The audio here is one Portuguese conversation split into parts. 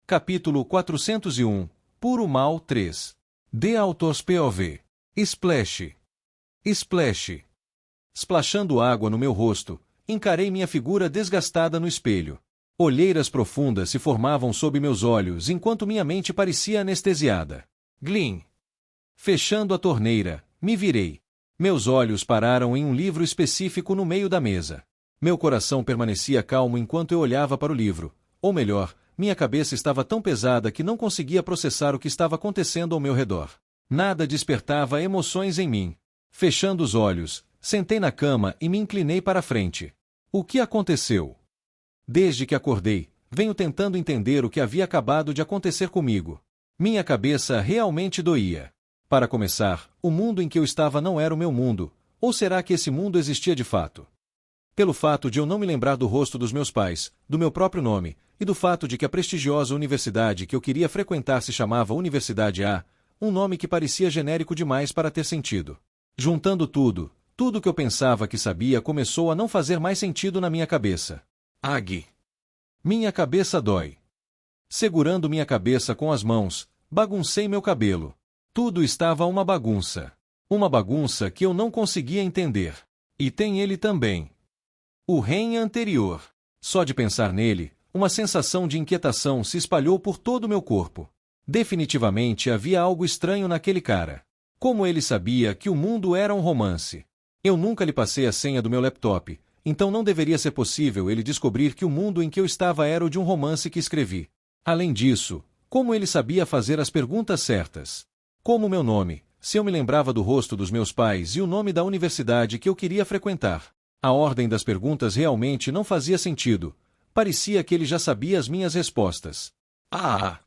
Capítulo 401. Puro Mal 3. The Author's POV. Splash. Splash. Splashando água no meu rosto, encarei minha figura desgastada no espelho. Olheiras profundas se formavam sob meus olhos enquanto minha mente parecia anestesiada. Glim. Fechando a torneira, me virei. Meus olhos pararam em um livro específico no meio da mesa. Meu coração permanecia calmo enquanto eu olhava para o livro. Ou melhor, minha cabeça estava tão pesada que não conseguia processar o que estava acontecendo ao meu redor. Nada despertava emoções em mim. Fechando os olhos, sentei na cama e me inclinei para a frente. O que aconteceu? Desde que acordei, venho tentando entender o que havia acabado de acontecer comigo. Minha cabeça realmente doía. Para começar, o mundo em que eu estava não era o meu mundo, ou será que esse mundo existia de fato? Pelo fato de eu não me lembrar do rosto dos meus pais, do meu próprio nome, e do fato de que a prestigiosa universidade que eu queria frequentar se chamava Universidade A, um nome que parecia genérico demais para ter sentido. Juntando tudo que eu pensava que sabia começou a não fazer mais sentido na minha cabeça. Ag. Minha cabeça dói. Segurando minha cabeça com as mãos, baguncei meu cabelo. Tudo estava uma bagunça. Uma bagunça que eu não conseguia entender. E tem ele também. O Ren anterior. Só de pensar nele, uma sensação de inquietação se espalhou por todo o meu corpo. Definitivamente havia algo estranho naquele cara. Como ele sabia que o mundo era um romance? Eu nunca lhe passei a senha do meu laptop, então não deveria ser possível ele descobrir que o mundo em que eu estava era o de um romance que escrevi. Além disso, como ele sabia fazer as perguntas certas? Como meu nome, se eu me lembrava do rosto dos meus pais e o nome da universidade que eu queria frequentar? A ordem das perguntas realmente não fazia sentido. Parecia que ele já sabia as minhas respostas. Ah!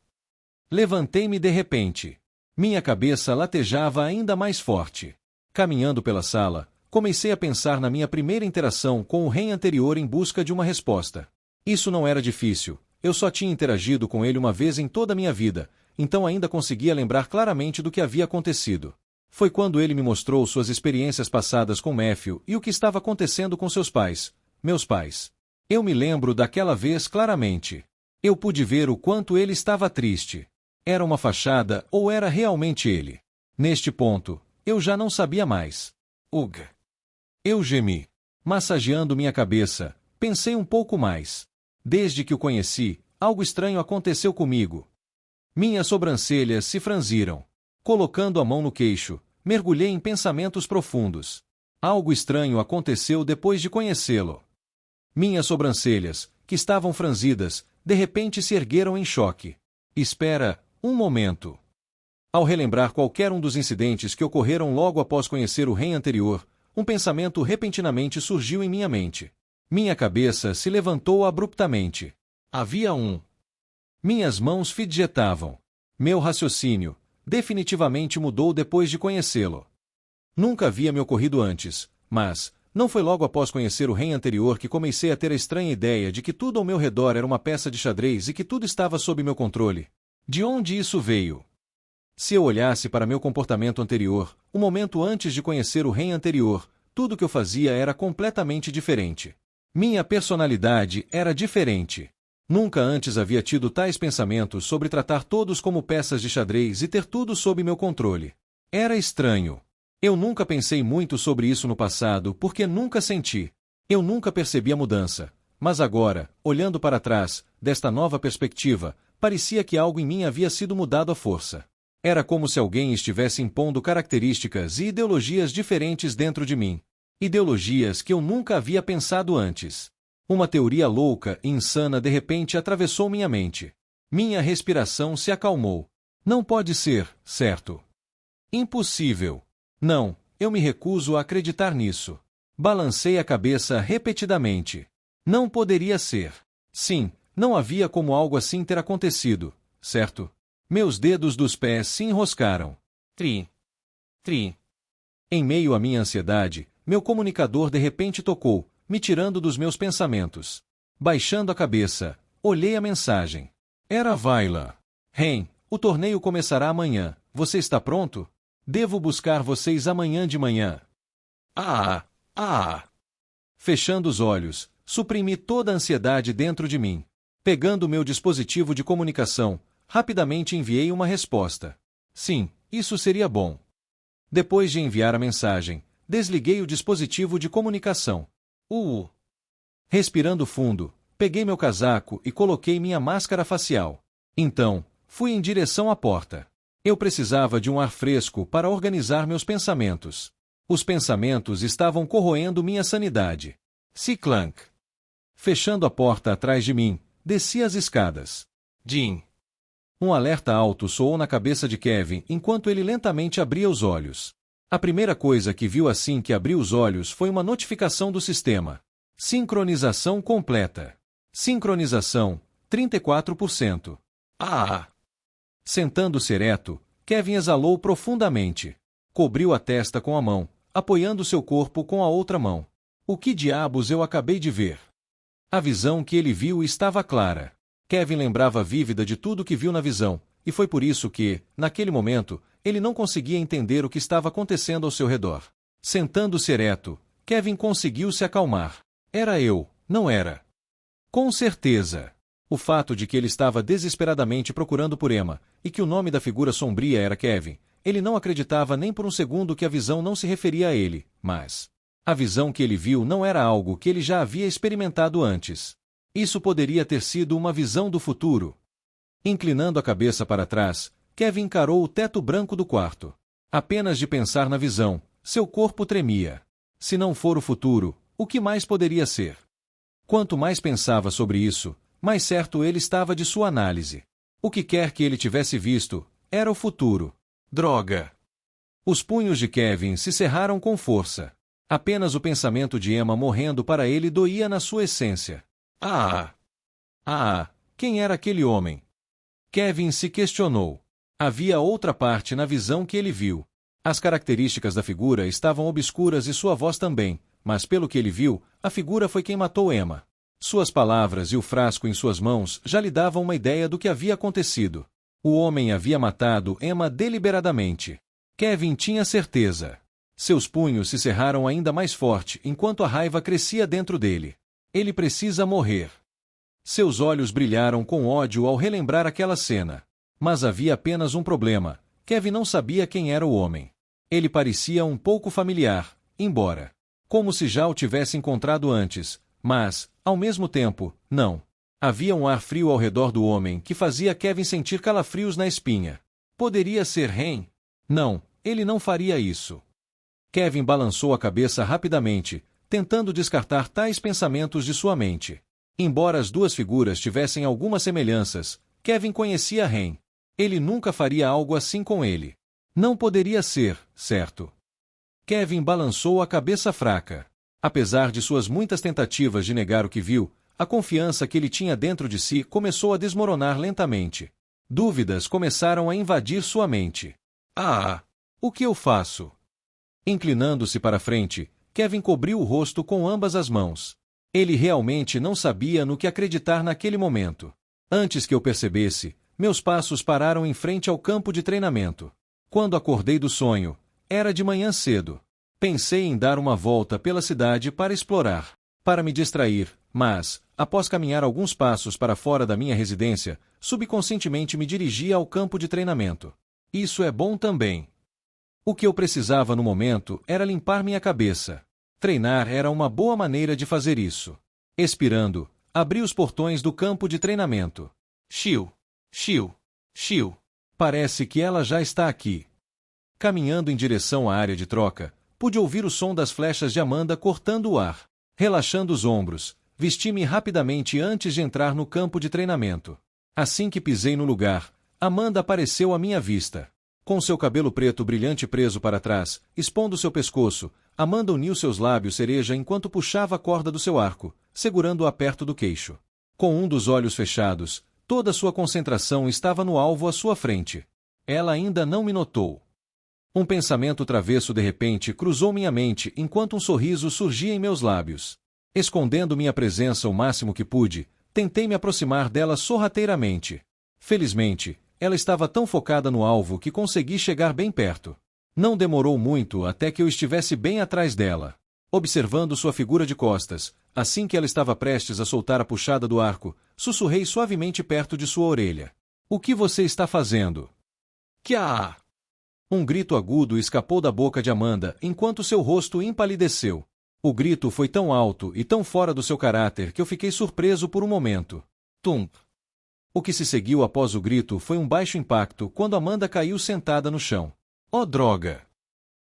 Levantei-me de repente. Minha cabeça latejava ainda mais forte. Caminhando pela sala, comecei a pensar na minha primeira interação com o Ren anterior em busca de uma resposta. Isso não era difícil, eu só tinha interagido com ele uma vez em toda a minha vida, então ainda conseguia lembrar claramente do que havia acontecido. Foi quando ele me mostrou suas experiências passadas com Matthew e o que estava acontecendo com seus pais, meus pais. Eu me lembro daquela vez claramente. Eu pude ver o quanto ele estava triste. Era uma fachada ou era realmente ele? Neste ponto, eu já não sabia mais. Ugh! Eu gemi. Massageando minha cabeça, pensei um pouco mais. Desde que o conheci, algo estranho aconteceu comigo. Minhas sobrancelhas se franziram. Colocando a mão no queixo, mergulhei em pensamentos profundos. Algo estranho aconteceu depois de conhecê-lo. Minhas sobrancelhas, que estavam franzidas, de repente se ergueram em choque. Espera, um momento. Ao relembrar qualquer um dos incidentes que ocorreram logo após conhecer o Ren anterior, um pensamento repentinamente surgiu em minha mente. Minha cabeça se levantou abruptamente. Havia um. Minhas mãos fidgetavam. Meu raciocínio definitivamente mudou depois de conhecê-lo. Nunca havia me ocorrido antes, mas não foi logo após conhecer o Ren anterior que comecei a ter a estranha ideia de que tudo ao meu redor era uma peça de xadrez e que tudo estava sob meu controle. De onde isso veio? Se eu olhasse para meu comportamento anterior, um momento antes de conhecer o Ren anterior, tudo o que eu fazia era completamente diferente. Minha personalidade era diferente. Nunca antes havia tido tais pensamentos sobre tratar todos como peças de xadrez e ter tudo sob meu controle. Era estranho. Eu nunca pensei muito sobre isso no passado porque nunca senti. Eu nunca percebi a mudança. Mas agora, olhando para trás, desta nova perspectiva, parecia que algo em mim havia sido mudado à força. Era como se alguém estivesse impondo características e ideologias diferentes dentro de mim. Ideologias que eu nunca havia pensado antes. Uma teoria louca e insana de repente atravessou minha mente. Minha respiração se acalmou. Não pode ser, certo? Impossível. Não, eu me recuso a acreditar nisso. Balancei a cabeça repetidamente. Não poderia ser. Sim, não havia como algo assim ter acontecido, certo? Meus dedos dos pés se enroscaram. Tri. Em meio à minha ansiedade, meu comunicador de repente tocou, me tirando dos meus pensamentos. Baixando a cabeça, olhei a mensagem. Era Vayla. Ren, o torneio começará amanhã. Você está pronto? Devo buscar vocês amanhã de manhã. Fechando os olhos, suprimi toda a ansiedade dentro de mim. Pegando meu dispositivo de comunicação, rapidamente enviei uma resposta. Sim, isso seria bom. Depois de enviar a mensagem, desliguei o dispositivo de comunicação. Respirando fundo, peguei meu casaco e coloquei minha máscara facial. Então, fui em direção à porta. Eu precisava de um ar fresco para organizar meus pensamentos. Os pensamentos estavam corroendo minha sanidade. Clank. Fechando a porta atrás de mim, desci as escadas. Jim. Um alerta alto soou na cabeça de Kevin enquanto ele lentamente abria os olhos. A primeira coisa que viu assim que abriu os olhos foi uma notificação do sistema. Sincronização completa. Sincronização, 34%. Sentando-se ereto, Kevin exalou profundamente. Cobriu a testa com a mão, apoiando seu corpo com a outra mão. O que diabos eu acabei de ver? A visão que ele viu estava clara. Kevin lembrava vívida de tudo que viu na visão, e foi por isso que, naquele momento, ele não conseguia entender o que estava acontecendo ao seu redor. Sentando-se ereto, Kevin conseguiu se acalmar. Era eu, não era? Com certeza. O fato de que ele estava desesperadamente procurando por Emma, e que o nome da figura sombria era Kevin, ele não acreditava nem por um segundo que a visão não se referia a ele, mas... a visão que ele viu não era algo que ele já havia experimentado antes. Isso poderia ter sido uma visão do futuro. Inclinando a cabeça para trás, Kevin encarou o teto branco do quarto. Apenas de pensar na visão, seu corpo tremia. Se não for o futuro, o que mais poderia ser? Quanto mais pensava sobre isso, mais certo ele estava de sua análise. O que quer que ele tivesse visto, era o futuro. Droga! Os punhos de Kevin se cerraram com força. Apenas o pensamento de Emma morrendo para ele doía na sua essência. Quem era aquele homem? Kevin se questionou. Havia outra parte na visão que ele viu. As características da figura estavam obscuras e sua voz também, mas pelo que ele viu, a figura foi quem matou Emma. Suas palavras e o frasco em suas mãos já lhe davam uma ideia do que havia acontecido. O homem havia matado Emma deliberadamente. Kevin tinha certeza. Seus punhos se cerraram ainda mais forte enquanto a raiva crescia dentro dele. Ele precisa morrer. Seus olhos brilharam com ódio ao relembrar aquela cena. Mas havia apenas um problema. Kevin não sabia quem era o homem. Ele parecia um pouco familiar, embora. Como se já o tivesse encontrado antes, mas, ao mesmo tempo, não. Havia um ar frio ao redor do homem que fazia Kevin sentir calafrios na espinha. Poderia ser Ren? Não, ele não faria isso. Kevin balançou a cabeça rapidamente, tentando descartar tais pensamentos de sua mente. Embora as duas figuras tivessem algumas semelhanças, Kevin conhecia Ren. Ele nunca faria algo assim com ele. Não poderia ser, certo? Kevin balançou a cabeça fraca. Apesar de suas muitas tentativas de negar o que viu, a confiança que ele tinha dentro de si começou a desmoronar lentamente. Dúvidas começaram a invadir sua mente. O que eu faço? Inclinando-se para frente, Kevin cobriu o rosto com ambas as mãos. Ele realmente não sabia no que acreditar naquele momento. Antes que eu percebesse, meus passos pararam em frente ao campo de treinamento. Quando acordei do sonho, era de manhã cedo. Pensei em dar uma volta pela cidade para explorar, para me distrair, mas, após caminhar alguns passos para fora da minha residência, subconscientemente me dirigi ao campo de treinamento. Isso é bom também. O que eu precisava no momento era limpar minha cabeça. Treinar era uma boa maneira de fazer isso. Expirando, abri os portões do campo de treinamento. Shiu. Parece que ela já está aqui. Caminhando em direção à área de troca, pude ouvir o som das flechas de Amanda cortando o ar. Relaxando os ombros, vesti-me rapidamente antes de entrar no campo de treinamento. Assim que pisei no lugar, Amanda apareceu à minha vista. Com seu cabelo preto brilhante preso para trás, expondo seu pescoço, Amanda uniu seus lábios cereja enquanto puxava a corda do seu arco, segurando-a perto do queixo. Com um dos olhos fechados, toda sua concentração estava no alvo à sua frente. Ela ainda não me notou. Um pensamento travesso de repente cruzou minha mente enquanto um sorriso surgia em meus lábios. Escondendo minha presença o máximo que pude, tentei me aproximar dela sorrateiramente. Felizmente, ela estava tão focada no alvo que consegui chegar bem perto. Não demorou muito até que eu estivesse bem atrás dela. Observando sua figura de costas, Assim que ela estava prestes a soltar a puxada do arco, sussurrei suavemente perto de sua orelha. O que você está fazendo? Kiaa! Um grito agudo escapou da boca de Amanda enquanto seu rosto empalideceu. O grito foi tão alto e tão fora do seu caráter que eu fiquei surpreso por um momento. Tum! O que se seguiu após o grito foi um baixo impacto quando Amanda caiu sentada no chão. Oh, droga!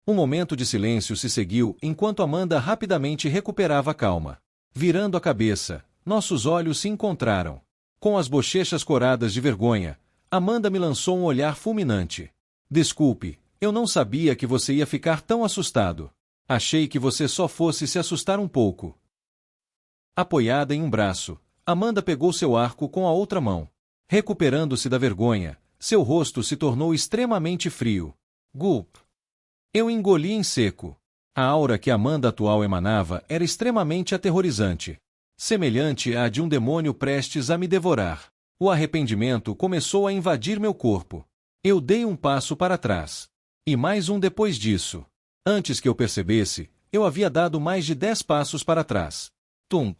Um momento de silêncio se seguiu enquanto Amanda rapidamente recuperava a calma. Virando a cabeça, nossos olhos se encontraram. Com as bochechas coradas de vergonha, Amanda me lançou um olhar fulminante. Desculpe, eu não sabia que você ia ficar tão assustado. Achei que você só fosse se assustar um pouco. Apoiada em um braço, Amanda pegou seu arco com a outra mão. Recuperando-se da vergonha, seu rosto se tornou extremamente frio. Gulp! Eu engoli em seco. A aura que Amanda atual emanava era extremamente aterrorizante. Semelhante à de um demônio prestes a me devorar. O arrependimento começou a invadir meu corpo. Eu dei um passo para trás. E mais um depois disso. Antes que eu percebesse, eu havia dado mais de 10 passos para trás. Tum!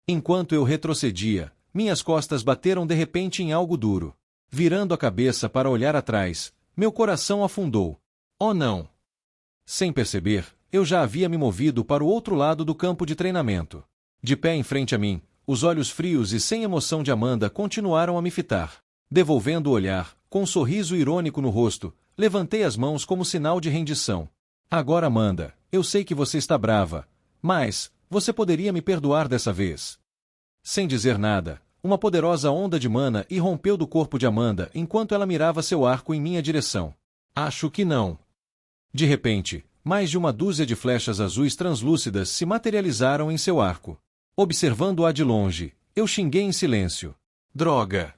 Enquanto eu retrocedia, minhas costas bateram de repente em algo duro. Virando a cabeça para olhar atrás, meu coração afundou. Oh não! Sem perceber, eu já havia me movido para o outro lado do campo de treinamento. De pé em frente a mim, os olhos frios e sem emoção de Amanda continuaram a me fitar. Devolvendo o olhar, com um sorriso irônico no rosto, levantei as mãos como sinal de rendição. Agora, Amanda, eu sei que você está brava, mas você poderia me perdoar dessa vez? Sem dizer nada, uma poderosa onda de mana irrompeu do corpo de Amanda enquanto ela mirava seu arco em minha direção. Acho que não. De repente, mais de uma dúzia de flechas azuis translúcidas se materializaram em seu arco. Observando-a de longe, eu xinguei em silêncio. Droga!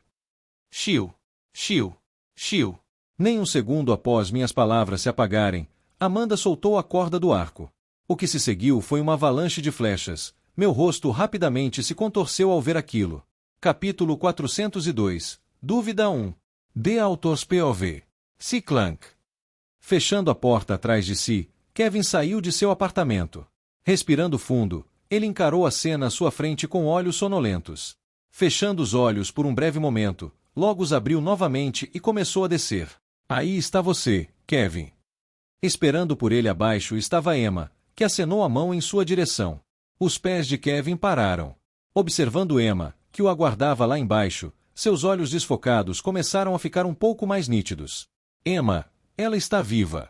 Xiu! Xiu! Xiu! Nem um segundo após minhas palavras se apagarem, Amanda soltou a corda do arco. O que se seguiu foi uma avalanche de flechas. Meu rosto rapidamente se contorceu ao ver aquilo. Capítulo 402. Dúvida 1. The Author's POV. Clank. Fechando a porta atrás de si, Kevin saiu de seu apartamento. Respirando fundo, ele encarou a cena à sua frente com olhos sonolentos. Fechando os olhos por um breve momento, logo os abriu novamente e começou a descer. Aí está você, Kevin. Esperando por ele abaixo estava Emma, que acenou a mão em sua direção. Os pés de Kevin pararam. Observando Emma, que o aguardava lá embaixo, seus olhos desfocados começaram a ficar um pouco mais nítidos. Emma, ela está viva.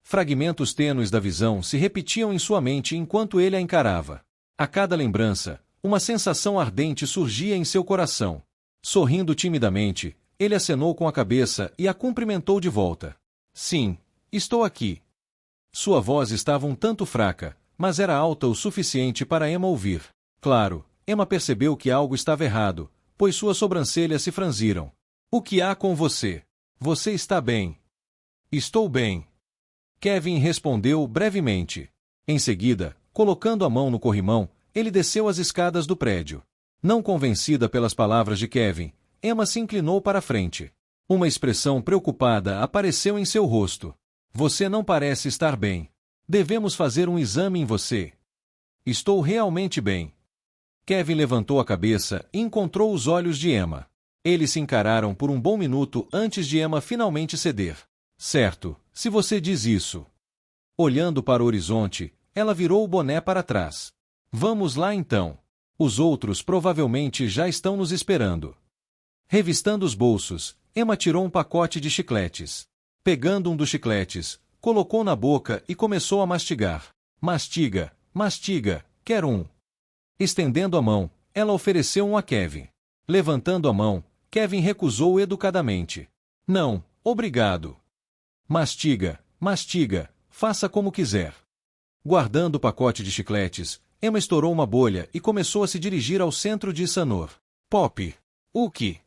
Fragmentos tênues da visão se repetiam em sua mente enquanto ele a encarava. A cada lembrança, uma sensação ardente surgia em seu coração. Sorrindo timidamente, ele acenou com a cabeça e a cumprimentou de volta. Sim, estou aqui. Sua voz estava um tanto fraca, mas era alta o suficiente para Emma ouvir. Claro, Emma percebeu que algo estava errado, pois suas sobrancelhas se franziram. O que há com você? Você está bem? Estou bem. Kevin respondeu brevemente. Em seguida, colocando a mão no corrimão, ele desceu as escadas do prédio. Não convencida pelas palavras de Kevin, Emma se inclinou para a frente. Uma expressão preocupada apareceu em seu rosto. Você não parece estar bem. Devemos fazer um exame em você. Estou realmente bem. Kevin levantou a cabeça e encontrou os olhos de Emma. Eles se encararam por um bom minuto antes de Emma finalmente ceder. Certo, se você diz isso. Olhando para o horizonte, ela virou o boné para trás. Vamos lá então. Os outros provavelmente já estão nos esperando. Revistando os bolsos, Emma tirou um pacote de chicletes. Pegando um dos chicletes, colocou na boca e começou a mastigar. Mastiga, mastiga, quer um. Estendendo a mão, ela ofereceu um a Kevin. Levantando a mão, Kevin recusou educadamente. Não, obrigado. Mastiga, mastiga, faça como quiser. Guardando o pacote de chicletes, Emma estourou uma bolha e começou a se dirigir ao centro de Sanor. Pop! Uki!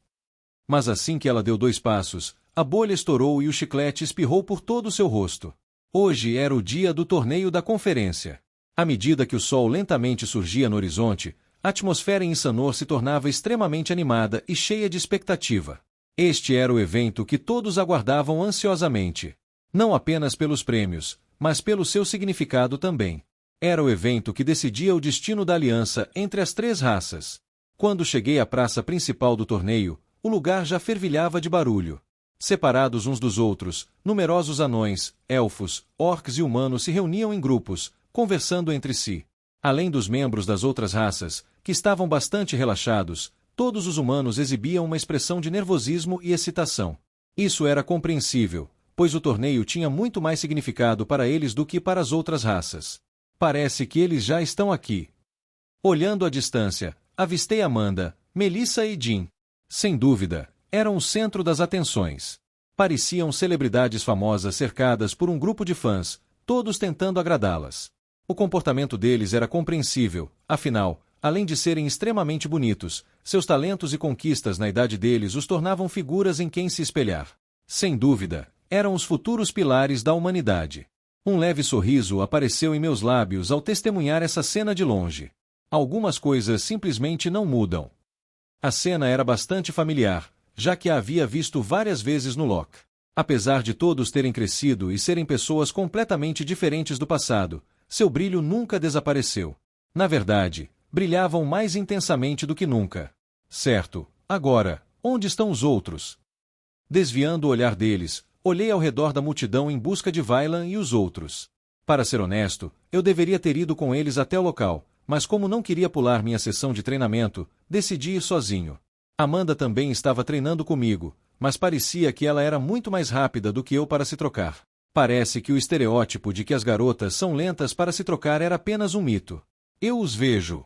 Mas assim que ela deu 2 passos, a bolha estourou e o chiclete espirrou por todo o seu rosto. Hoje era o dia do torneio da conferência. À medida que o sol lentamente surgia no horizonte, a atmosfera em Sanor se tornava extremamente animada e cheia de expectativa. Este era o evento que todos aguardavam ansiosamente. Não apenas pelos prêmios, mas pelo seu significado também. Era o evento que decidia o destino da aliança entre as três raças. Quando cheguei à praça principal do torneio, o lugar já fervilhava de barulho. Separados uns dos outros, numerosos anões, elfos, orcs e humanos se reuniam em grupos, conversando entre si. Além dos membros das outras raças, que estavam bastante relaxados, todos os humanos exibiam uma expressão de nervosismo e excitação. Isso era compreensível, pois o torneio tinha muito mais significado para eles do que para as outras raças. Parece que eles já estão aqui. Olhando à distância, avistei Amanda, Melissa e Jean. Sem dúvida, eram o centro das atenções. Pareciam celebridades famosas cercadas por um grupo de fãs, todos tentando agradá-las. O comportamento deles era compreensível, afinal, além de serem extremamente bonitos, seus talentos e conquistas na idade deles os tornavam figuras em quem se espelhar. Sem dúvida, eram os futuros pilares da humanidade. Um leve sorriso apareceu em meus lábios ao testemunhar essa cena de longe. Algumas coisas simplesmente não mudam. A cena era bastante familiar, já que a havia visto várias vezes no Loch. Apesar de todos terem crescido e serem pessoas completamente diferentes do passado, seu brilho nunca desapareceu. Na verdade, brilhavam mais intensamente do que nunca. Certo, agora, onde estão os outros? Desviando o olhar deles, olhei ao redor da multidão em busca de Vailan e os outros. Para ser honesto, eu deveria ter ido com eles até o local, mas como não queria pular minha sessão de treinamento, decidi ir sozinho. Amanda também estava treinando comigo, mas parecia que ela era muito mais rápida do que eu para se trocar. Parece que o estereótipo de que as garotas são lentas para se trocar era apenas um mito. Eu os vejo.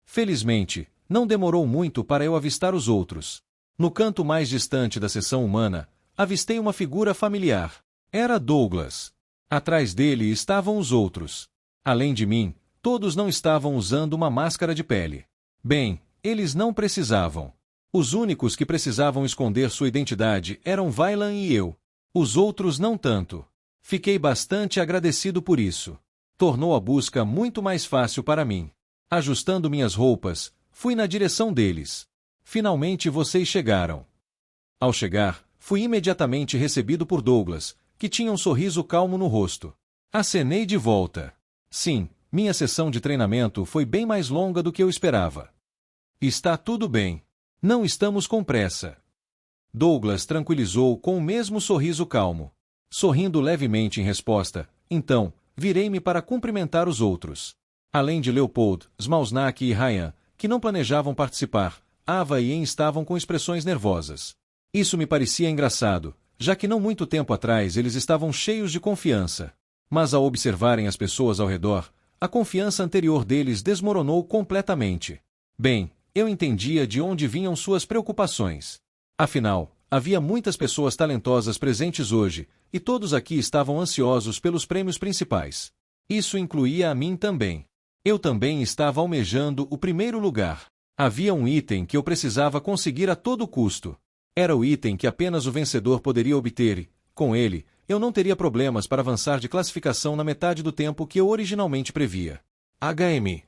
Felizmente, não demorou muito para eu avistar os outros. No canto mais distante da seção humana, avistei uma figura familiar. Era Douglas. Atrás dele estavam os outros. Além de mim, todos não estavam usando uma máscara de pele. Bem, eles não precisavam. Os únicos que precisavam esconder sua identidade eram Vailan e eu. Os outros não tanto. Fiquei bastante agradecido por isso. Tornou a busca muito mais fácil para mim. Ajustando minhas roupas, fui na direção deles. Finalmente vocês chegaram. Ao chegar, fui imediatamente recebido por Douglas, que tinha um sorriso calmo no rosto. Acenei de volta. Sim, minha sessão de treinamento foi bem mais longa do que eu esperava. Está tudo bem. Não estamos com pressa. Douglas tranquilizou com o mesmo sorriso calmo. Sorrindo levemente em resposta, então, virei-me para cumprimentar os outros. Além de Leopold, Smalsnak e Ryan, que não planejavam participar, Ava e En estavam com expressões nervosas. Isso me parecia engraçado, já que não muito tempo atrás eles estavam cheios de confiança. Mas ao observarem as pessoas ao redor, a confiança anterior deles desmoronou completamente. Bem, eu entendia de onde vinham suas preocupações. Afinal, havia muitas pessoas talentosas presentes hoje, e todos aqui estavam ansiosos pelos prêmios principais. Isso incluía a mim também. Eu também estava almejando o primeiro lugar. Havia um item que eu precisava conseguir a todo custo. Era o item que apenas o vencedor poderia obter e, com ele, eu não teria problemas para avançar de classificação na metade do tempo que eu originalmente previa. HM.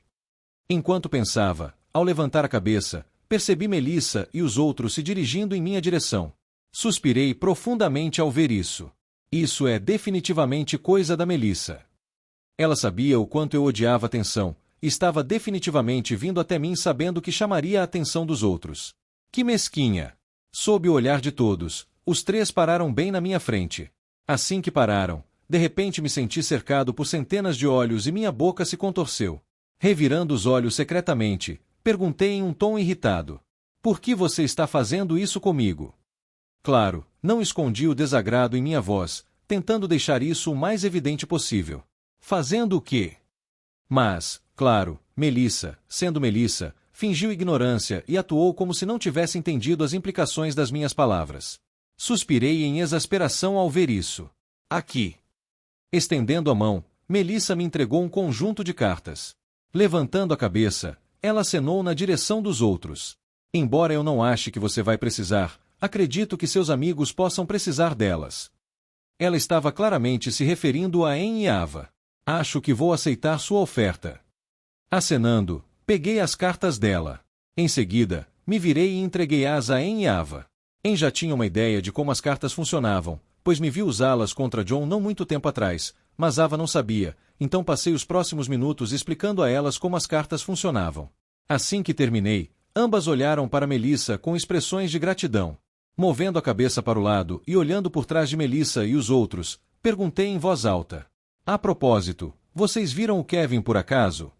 Enquanto pensava, ao levantar a cabeça, percebi Melissa e os outros se dirigindo em minha direção. Suspirei profundamente ao ver isso. Isso é definitivamente coisa da Melissa. Ela sabia o quanto eu odiava a atenção, e estava definitivamente vindo até mim sabendo que chamaria a atenção dos outros. Que mesquinha! Sob o olhar de todos, os três pararam bem na minha frente. Assim que pararam, de repente me senti cercado por centenas de olhos e minha boca se contorceu. Revirando os olhos secretamente, perguntei em um tom irritado. Por que você está fazendo isso comigo? Claro, não escondi o desagrado em minha voz, tentando deixar isso o mais evidente possível. Fazendo o quê? Mas, claro, Melissa, sendo Melissa, fingiu ignorância e atuou como se não tivesse entendido as implicações das minhas palavras. Suspirei em exasperação ao ver isso. Aqui. Estendendo a mão, Melissa me entregou um conjunto de cartas. Levantando a cabeça, ela acenou na direção dos outros. Embora eu não ache que você vai precisar, acredito que seus amigos possam precisar delas. Ela estava claramente se referindo a En e Ava. Acho que vou aceitar sua oferta. Acenando, peguei as cartas dela. Em seguida, me virei e entreguei-as a En e Ava. En já tinha uma ideia de como as cartas funcionavam, pois me viu usá-las contra John não muito tempo atrás, mas Ava não sabia, então passei os próximos minutos explicando a elas como as cartas funcionavam. Assim que terminei, ambas olharam para Melissa com expressões de gratidão. Movendo a cabeça para o lado e olhando por trás de Melissa e os outros, perguntei em voz alta. A propósito, vocês viram o Kevin por acaso?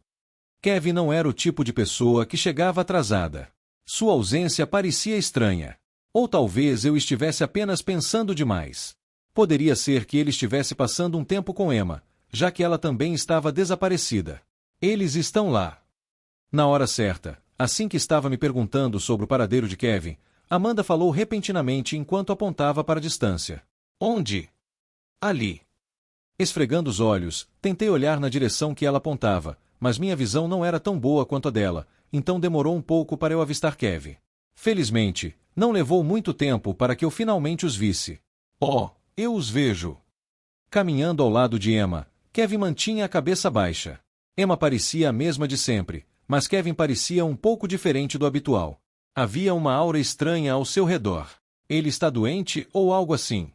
Kevin não era o tipo de pessoa que chegava atrasada. Sua ausência parecia estranha. Ou talvez eu estivesse apenas pensando demais. Poderia ser que ele estivesse passando um tempo com Emma, já que ela também estava desaparecida. Eles estão lá. Na hora certa, assim que estava me perguntando sobre o paradeiro de Kevin, Amanda falou repentinamente enquanto apontava para a distância. Onde? Ali. Esfregando os olhos, tentei olhar na direção que ela apontava, mas minha visão não era tão boa quanto a dela, então demorou um pouco para eu avistar Kevin. Felizmente, não levou muito tempo para que eu finalmente os visse. Oh, eu os vejo. Caminhando ao lado de Emma, Kevin mantinha a cabeça baixa. Emma parecia a mesma de sempre, mas Kevin parecia um pouco diferente do habitual. Havia uma aura estranha ao seu redor. Ele está doente ou algo assim?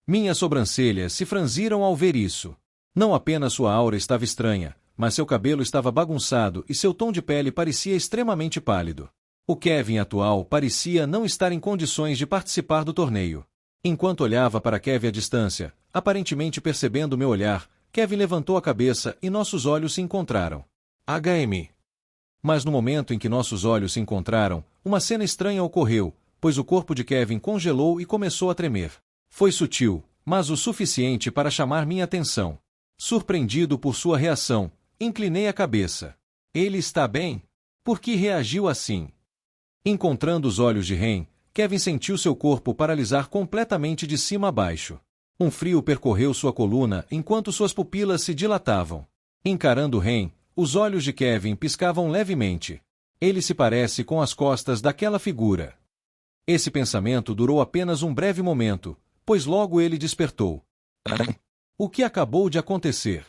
Minhas sobrancelhas se franziram ao ver isso. Não apenas sua aura estava estranha, mas seu cabelo estava bagunçado e seu tom de pele parecia extremamente pálido. O Kevin atual parecia não estar em condições de participar do torneio. Enquanto olhava para Kevin à distância, aparentemente percebendo meu olhar, Kevin levantou a cabeça e nossos olhos se encontraram. HM. Mas no momento em que nossos olhos se encontraram, uma cena estranha ocorreu, pois o corpo de Kevin congelou e começou a tremer. Foi sutil, mas o suficiente para chamar minha atenção. Surpreendido por sua reação, inclinei a cabeça. Ele está bem? Por que reagiu assim? Encontrando os olhos de Ren, Kevin sentiu seu corpo paralisar completamente de cima a baixo. Um frio percorreu sua coluna enquanto suas pupilas se dilatavam. Encarando Ren, os olhos de Kevin piscavam levemente. Ele se parece com as costas daquela figura. Esse pensamento durou apenas um breve momento, pois logo ele despertou. O que acabou de acontecer?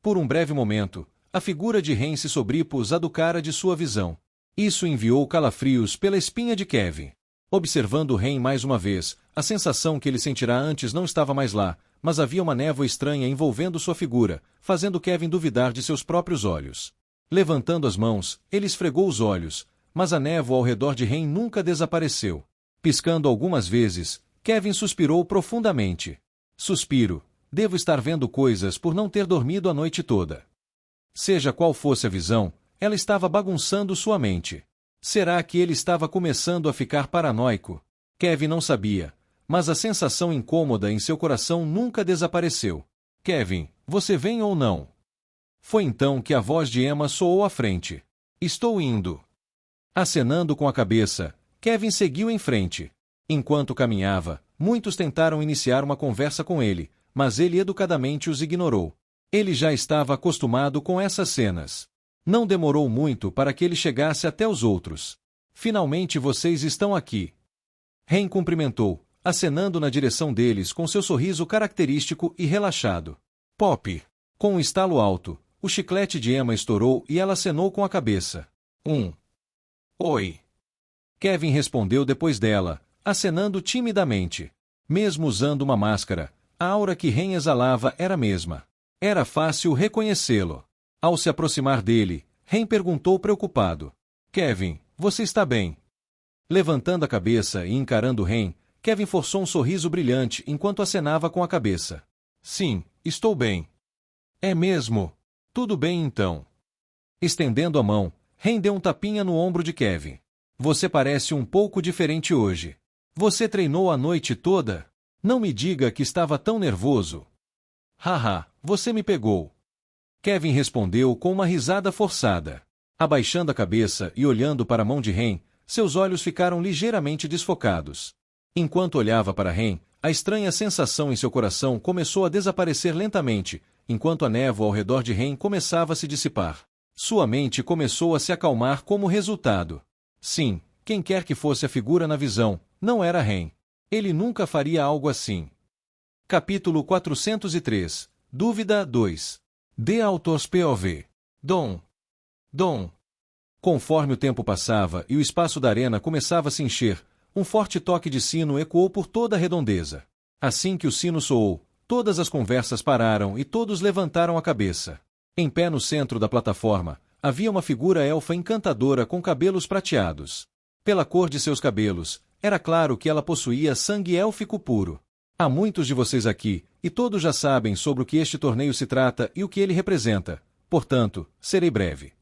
Por um breve momento, a figura de Ren se sobrepôs à do cara de sua visão. Isso enviou calafrios pela espinha de Kevin. Observando Ren mais uma vez, a sensação que ele sentirá antes não estava mais lá, mas havia uma névoa estranha envolvendo sua figura, fazendo Kevin duvidar de seus próprios olhos. Levantando as mãos, ele esfregou os olhos, mas a névoa ao redor de Ren nunca desapareceu. Piscando algumas vezes, Kevin suspirou profundamente. Suspiro. Devo estar vendo coisas por não ter dormido a noite toda. Seja qual fosse a visão, ela estava bagunçando sua mente. Será que ele estava começando a ficar paranoico? Kevin não sabia, mas a sensação incômoda em seu coração nunca desapareceu. Kevin, você vem ou não? Foi então que a voz de Emma soou à frente. Estou indo. Acenando com a cabeça, Kevin seguiu em frente. Enquanto caminhava, muitos tentaram iniciar uma conversa com ele, mas ele educadamente os ignorou. Ele já estava acostumado com essas cenas. Não demorou muito para que ele chegasse até os outros. Finalmente vocês estão aqui. Ren cumprimentou, acenando na direção deles com seu sorriso característico e relaxado. Pop. Com um estalo alto, o chiclete de Emma estourou e ela acenou com a cabeça. Oi. Kevin respondeu depois dela, acenando timidamente. Mesmo usando uma máscara, a aura que Ren exalava era a mesma. Era fácil reconhecê-lo. Ao se aproximar dele, Ren perguntou preocupado. Kevin, você está bem? Levantando a cabeça e encarando Ren, Kevin forçou um sorriso brilhante enquanto acenava com a cabeça. Sim, estou bem. É mesmo? Tudo bem então. Estendendo a mão, Ren deu um tapinha no ombro de Kevin. Você parece um pouco diferente hoje. Você treinou a noite toda? Não me diga que estava tão nervoso. Haha, você me pegou. Kevin respondeu com uma risada forçada. Abaixando a cabeça e olhando para a mão de Ren, seus olhos ficaram ligeiramente desfocados. Enquanto olhava para Ren, a estranha sensação em seu coração começou a desaparecer lentamente, enquanto a névoa ao redor de Ren começava a se dissipar. Sua mente começou a se acalmar como resultado. Sim, quem quer que fosse a figura na visão, não era Ren. Ele nunca faria algo assim. Capítulo 403. Dúvida 2. The Author's POV. Dom. Conforme o tempo passava e o espaço da arena começava a se encher, um forte toque de sino ecoou por toda a redondeza. Assim que o sino soou, Todas as conversas pararam e todos levantaram a cabeça. Em pé no centro da plataforma, havia uma figura elfa encantadora com cabelos prateados. Pela cor de seus cabelos, era claro que ela possuía sangue élfico puro. Há muitos de vocês aqui, e todos já sabem sobre o que este torneio se trata e o que ele representa, portanto, serei breve.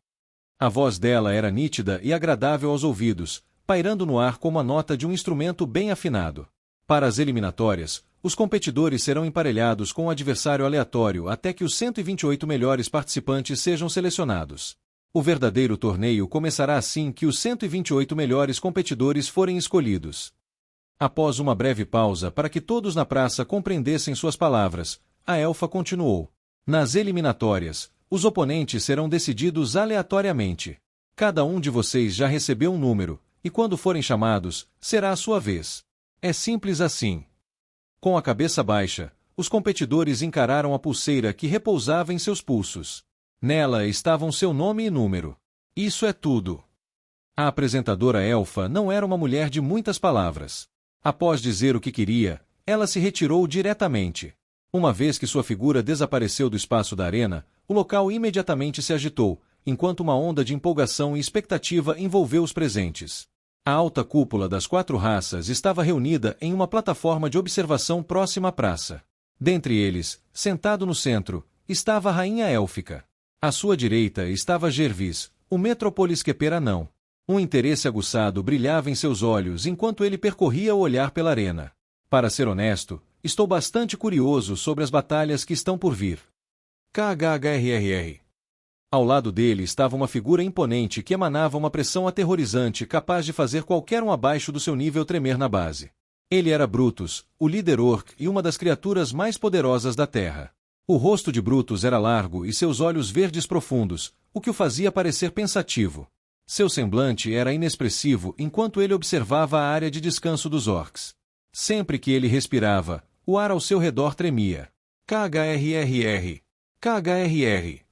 A voz dela era nítida e agradável aos ouvidos, pairando no ar como a nota de um instrumento bem afinado. Para as eliminatórias, os competidores serão emparelhados com um adversário aleatório até que os 128 melhores participantes sejam selecionados. O verdadeiro torneio começará assim que os 128 melhores competidores forem escolhidos. Após uma breve pausa para que todos na praça compreendessem suas palavras, a elfa continuou. Nas eliminatórias, os oponentes serão decididos aleatoriamente. Cada um de vocês já recebeu um número, e quando forem chamados, será a sua vez. É simples assim. Com a cabeça baixa, os competidores encararam a pulseira que repousava em seus pulsos. Nela estavam seu nome e número. Isso é tudo. A apresentadora elfa não era uma mulher de muitas palavras. Após dizer o que queria, ela se retirou diretamente. Uma vez que sua figura desapareceu do espaço da arena, o local imediatamente se agitou, enquanto uma onda de empolgação e expectativa envolveu os presentes. A alta cúpula das 4 raças estava reunida em uma plataforma de observação próxima à praça. Dentre eles, sentado no centro, estava a rainha élfica. À sua direita estava Gervis, o Metrópolis Queperanão. Um interesse aguçado brilhava em seus olhos enquanto ele percorria o olhar pela arena. Para ser honesto, estou bastante curioso sobre as batalhas que estão por vir. KHHRR. Ao lado dele estava uma figura imponente que emanava uma pressão aterrorizante capaz de fazer qualquer um abaixo do seu nível tremer na base. Ele era Brutus, o líder orc e uma das criaturas mais poderosas da Terra. O rosto de Brutus era largo e seus olhos verdes profundos, o que o fazia parecer pensativo. Seu semblante era inexpressivo enquanto ele observava a área de descanso dos orcs. Sempre que ele respirava, o ar ao seu redor tremia. KHRRR. KHRR.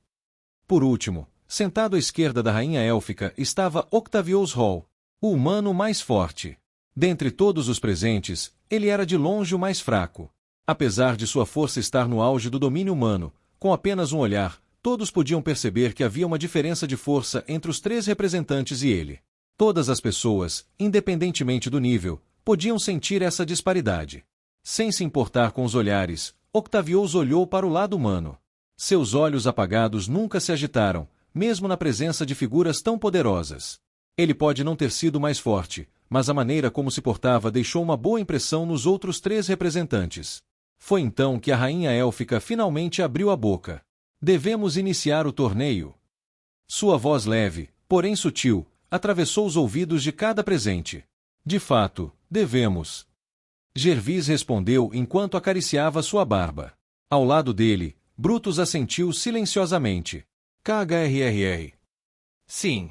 Por último, sentado à esquerda da rainha élfica estava Octavius Hall, o humano mais forte. Dentre todos os presentes, ele era de longe o mais fraco. Apesar de sua força estar no auge do domínio humano, com apenas um olhar, todos podiam perceber que havia uma diferença de força entre os 3 representantes e ele. Todas as pessoas, independentemente do nível, podiam sentir essa disparidade. Sem se importar com os olhares, Octavius olhou para o lado humano. Seus olhos apagados nunca se agitaram, mesmo na presença de figuras tão poderosas. Ele pode não ter sido mais forte, mas a maneira como se portava deixou uma boa impressão nos outros 3 representantes. Foi então que a rainha élfica finalmente abriu a boca. Devemos iniciar o torneio. Sua voz leve, porém sutil, atravessou os ouvidos de cada presente. De fato, devemos. Gervis respondeu enquanto acariciava sua barba. Ao lado dele, Brutus assentiu silenciosamente. KHRR. Sim.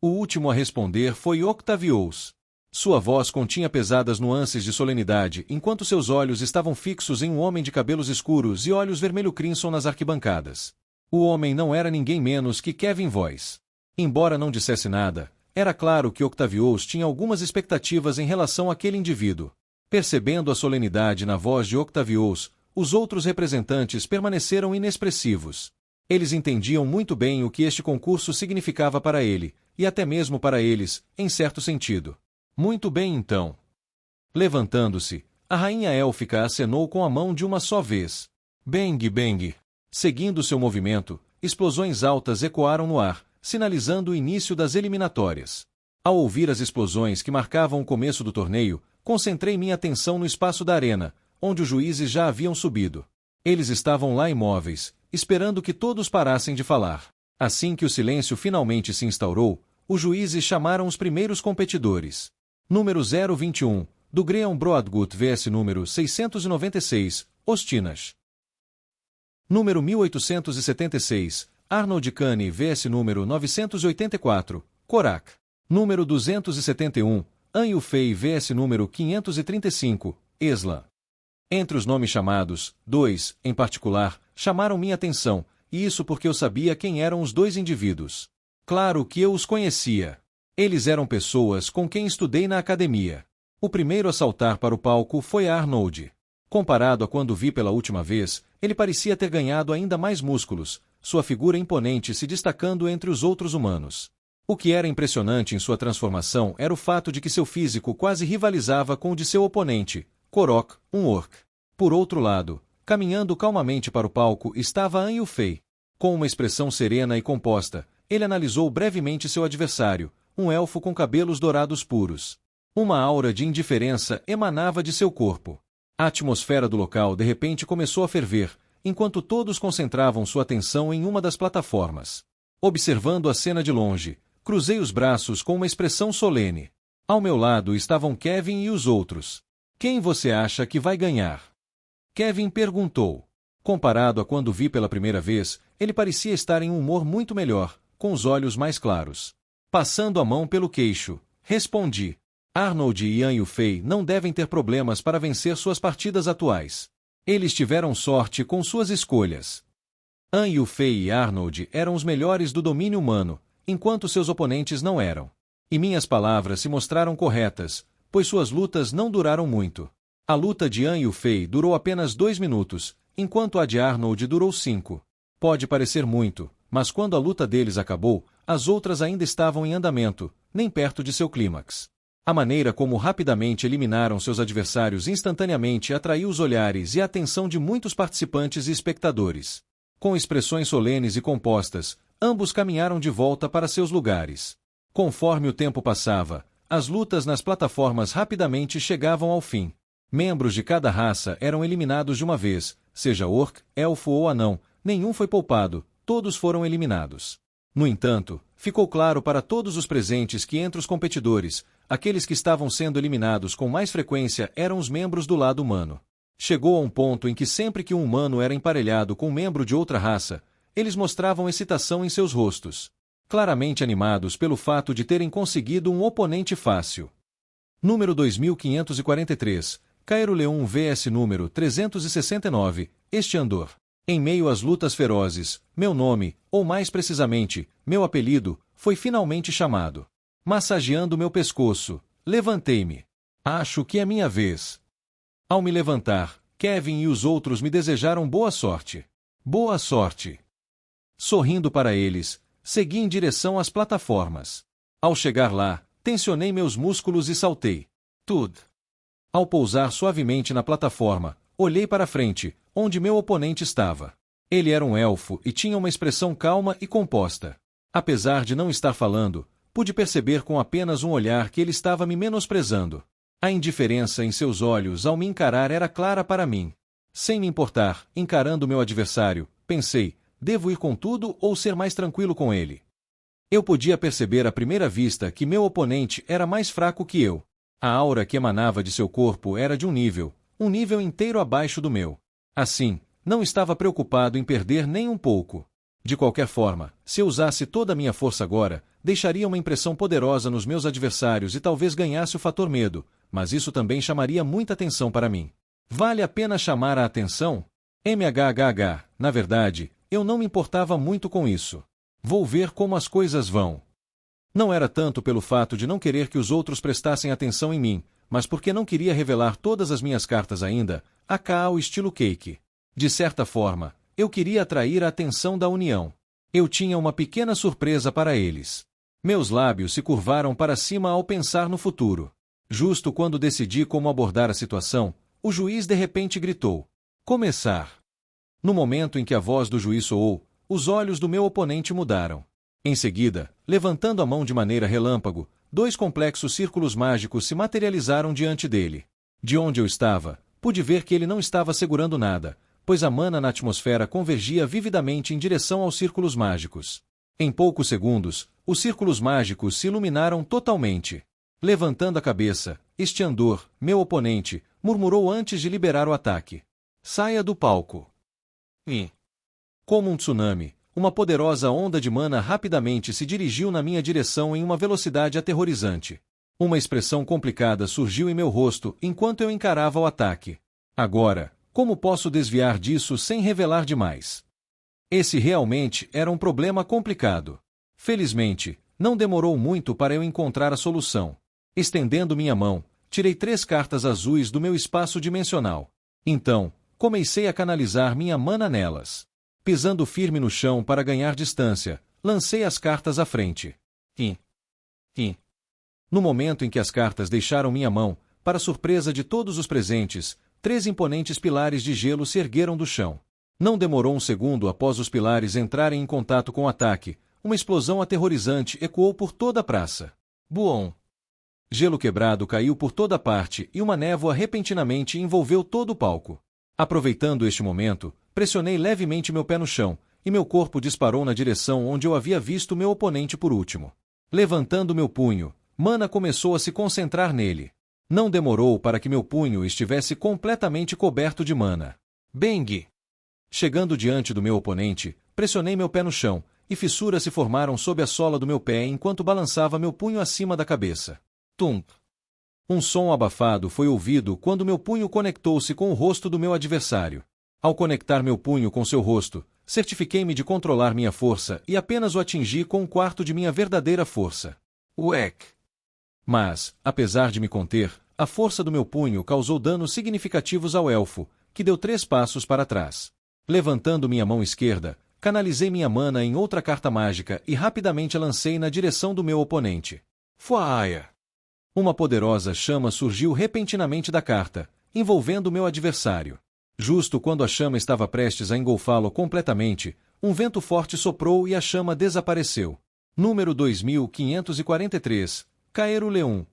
O último a responder foi Octavius. Sua voz continha pesadas nuances de solenidade, enquanto seus olhos estavam fixos em um homem de cabelos escuros e olhos vermelho-crimson nas arquibancadas. O homem não era ninguém menos que Kevin Voice. Embora não dissesse nada, era claro que Octavius tinha algumas expectativas em relação àquele indivíduo. Percebendo a solenidade na voz de Octavius, os outros representantes permaneceram inexpressivos. Eles entendiam muito bem o que este concurso significava para ele, e até mesmo para eles, em certo sentido. Muito bem então. Levantando-se, a rainha élfica acenou com a mão de uma só vez. Bang, bang. Seguindo seu movimento, explosões altas ecoaram no ar, sinalizando o início das eliminatórias. Ao ouvir as explosões que marcavam o começo do torneio, concentrei minha atenção no espaço da arena, onde os juízes já haviam subido. Eles estavam lá imóveis, esperando que todos parassem de falar. Assim que o silêncio finalmente se instaurou, os juízes chamaram os primeiros competidores. Número 021, do Greon Broadgut vs número 696, Ostinas. Número 1876, Arnold Kane vs número 984, Korak. Número 271, An Yufei vs número 535, Esla. Entre os nomes chamados, 2, em particular, chamaram minha atenção, e isso porque eu sabia quem eram os 2 indivíduos. Claro que eu os conhecia. Eles eram pessoas com quem estudei na academia. O primeiro a saltar para o palco foi Arnold. Comparado a quando vi pela última vez, ele parecia ter ganhado ainda mais músculos, sua figura imponente se destacando entre os outros humanos. O que era impressionante em sua transformação era o fato de que seu físico quase rivalizava com o de seu oponente, Korok, um orc. Por outro lado, caminhando calmamente para o palco estava An Yufei. Com uma expressão serena e composta, ele analisou brevemente seu adversário, um elfo com cabelos dourados puros. Uma aura de indiferença emanava de seu corpo. A atmosfera do local de repente começou a ferver, enquanto todos concentravam sua atenção em uma das plataformas. Observando a cena de longe, cruzei os braços com uma expressão solene. Ao meu lado estavam Kevin e os outros. Quem você acha que vai ganhar? Kevin perguntou. Comparado a quando vi pela primeira vez, ele parecia estar em um humor muito melhor, com os olhos mais claros. Passando a mão pelo queixo, respondi. Arnold e An Yufei não devem ter problemas para vencer suas partidas atuais. Eles tiveram sorte com suas escolhas. An Yufei e Arnold eram os melhores do domínio humano, enquanto seus oponentes não eram. E minhas palavras se mostraram corretas, pois suas lutas não duraram muito. A luta de An Yufei durou apenas 2 minutos, enquanto a de Arnold durou 5. Pode parecer muito, mas quando a luta deles acabou, as outras ainda estavam em andamento, nem perto de seu clímax. A maneira como rapidamente eliminaram seus adversários instantaneamente atraiu os olhares e a atenção de muitos participantes e espectadores. Com expressões solenes e compostas, ambos caminharam de volta para seus lugares. Conforme o tempo passava, as lutas nas plataformas rapidamente chegavam ao fim. Membros de cada raça eram eliminados de uma vez, seja orc, elfo ou anão, nenhum foi poupado, todos foram eliminados. No entanto, ficou claro para todos os presentes que entre os competidores, aqueles que estavam sendo eliminados com mais frequência eram os membros do lado humano. Chegou a um ponto em que sempre que um humano era emparelhado com um membro de outra raça, eles mostravam excitação em seus rostos, claramente animados pelo fato de terem conseguido um oponente fácil. Número 2543, Cairo Leão vs número 369, este Andor. Em meio às lutas ferozes, meu nome, ou mais precisamente, meu apelido, foi finalmente chamado. Massageando meu pescoço, levantei-me. Acho que é minha vez. Ao me levantar, Kevin e os outros me desejaram boa sorte. Boa sorte. Sorrindo para eles, segui em direção às plataformas. Ao chegar lá, tensionei meus músculos e saltei. Tudo. Ao pousar suavemente na plataforma, olhei para frente, onde meu oponente estava. Ele era um elfo e tinha uma expressão calma e composta. Apesar de não estar falando, pude perceber com apenas um olhar que ele estava me menosprezando. A indiferença em seus olhos ao me encarar era clara para mim. Sem me importar, encarando meu adversário, pensei, devo ir com tudo ou ser mais tranquilo com ele? Eu podia perceber à primeira vista que meu oponente era mais fraco que eu. A aura que emanava de seu corpo era de um nível inteiro abaixo do meu. Assim, não estava preocupado em perder nem um pouco. De qualquer forma, se eu usasse toda a minha força agora, deixaria uma impressão poderosa nos meus adversários e talvez ganhasse o fator medo, mas isso também chamaria muita atenção para mim. Vale a pena chamar a atenção? MHHH, na verdade, eu não me importava muito com isso. Vou ver como as coisas vão. Não era tanto pelo fato de não querer que os outros prestassem atenção em mim, mas porque não queria revelar todas as minhas cartas ainda, aka ao estilo Cake. De certa forma, eu queria atrair a atenção da União. Eu tinha uma pequena surpresa para eles. Meus lábios se curvaram para cima ao pensar no futuro. Justo quando decidi como abordar a situação, o juiz de repente gritou: "Começar!" No momento em que a voz do juiz soou, os olhos do meu oponente mudaram. Em seguida, levantando a mão de maneira relâmpago, 2 complexos círculos mágicos se materializaram diante dele. De onde eu estava, pude ver que ele não estava segurando nada, pois a mana na atmosfera convergia vividamente em direção aos círculos mágicos. Em poucos segundos, os círculos mágicos se iluminaram totalmente. Levantando a cabeça, este Andor, meu oponente, murmurou antes de liberar o ataque: "Saia do palco." E, como um tsunami, uma poderosa onda de mana rapidamente se dirigiu na minha direção em uma velocidade aterrorizante. Uma expressão complicada surgiu em meu rosto enquanto eu encarava o ataque. Agora, como posso desviar disso sem revelar demais? Esse realmente era um problema complicado. Felizmente, não demorou muito para eu encontrar a solução. Estendendo minha mão, tirei 3 cartas azuis do meu espaço dimensional. Então, comecei a canalizar minha mana nelas. Pisando firme no chão para ganhar distância, lancei as cartas à frente. No momento em que as cartas deixaram minha mão, para surpresa de todos os presentes, 3 imponentes pilares de gelo se ergueram do chão. Não demorou um segundo após os pilares entrarem em contato com o ataque, uma explosão aterrorizante ecoou por toda a praça. Buom! Gelo quebrado caiu por toda parte e uma névoa repentinamente envolveu todo o palco. Aproveitando este momento, pressionei levemente meu pé no chão, e meu corpo disparou na direção onde eu havia visto meu oponente por último. Levantando meu punho, mana começou a se concentrar nele. Não demorou para que meu punho estivesse completamente coberto de mana. Bang! Chegando diante do meu oponente, pressionei meu pé no chão, e fissuras se formaram sob a sola do meu pé enquanto balançava meu punho acima da cabeça. Tum! Um som abafado foi ouvido quando meu punho conectou-se com o rosto do meu adversário. Ao conectar meu punho com seu rosto, certifiquei-me de controlar minha força e apenas o atingi com 1/4 de minha verdadeira força. Uec! Mas, apesar de me conter, a força do meu punho causou danos significativos ao elfo, que deu 3 passos para trás. Levantando minha mão esquerda, canalizei minha mana em outra carta mágica e rapidamente a lancei na direção do meu oponente. Fuaia! Uma poderosa chama surgiu repentinamente da carta, envolvendo meu adversário. Justo quando a chama estava prestes a engolfá-lo completamente, um vento forte soprou e a chama desapareceu. Número 2543, Caero Leão.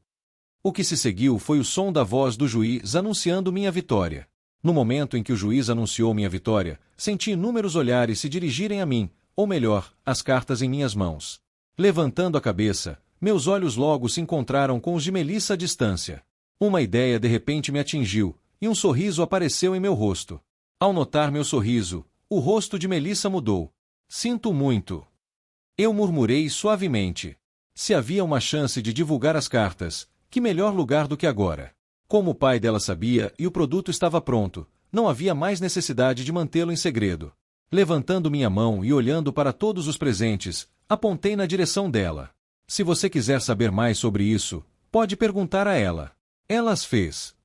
O que se seguiu foi o som da voz do juiz anunciando minha vitória. No momento em que o juiz anunciou minha vitória, senti inúmeros olhares se dirigirem a mim, ou melhor, as cartas em minhas mãos. Levantando a cabeça, meus olhos logo se encontraram com os de Melissa à distância. Uma ideia de repente me atingiu, e um sorriso apareceu em meu rosto. Ao notar meu sorriso, o rosto de Melissa mudou. Sinto muito. Eu murmurei suavemente. Se havia uma chance de divulgar as cartas, que melhor lugar do que agora? Como o pai dela sabia e o produto estava pronto, não havia mais necessidade de mantê-lo em segredo. Levantando minha mão e olhando para todos os presentes, apontei na direção dela. Se você quiser saber mais sobre isso, pode perguntar a ela. Ela as fez.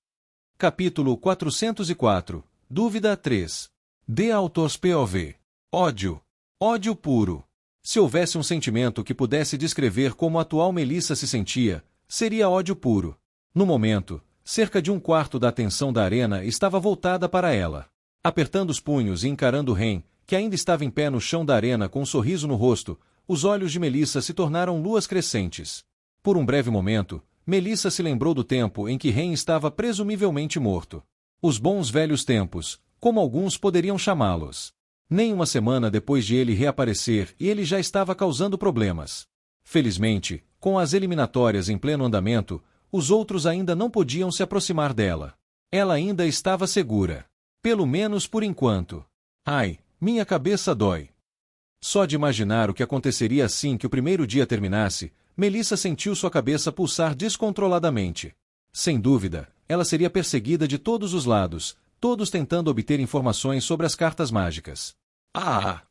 Capítulo 404. Dúvida 3. The Author's POV. Ódio. Ódio puro. Se houvesse um sentimento que pudesse descrever como a atual Melissa se sentia, seria ódio puro. No momento, cerca de 1/4 da atenção da arena estava voltada para ela. Apertando os punhos e encarando Ren, que ainda estava em pé no chão da arena com um sorriso no rosto, os olhos de Melissa se tornaram luas crescentes. Por um breve momento, Melissa se lembrou do tempo em que Ren estava presumivelmente morto. Os bons velhos tempos, como alguns poderiam chamá-los. Nem uma semana depois de ele reaparecer e ele já estava causando problemas. Felizmente, com as eliminatórias em pleno andamento, os outros ainda não podiam se aproximar dela. Ela ainda estava segura. Pelo menos por enquanto. Ai, minha cabeça dói. Só de imaginar o que aconteceria assim que o primeiro dia terminasse, Melissa sentiu sua cabeça pulsar descontroladamente. Sem dúvida, ela seria perseguida de todos os lados, todos tentando obter informações sobre as cartas mágicas. Ah!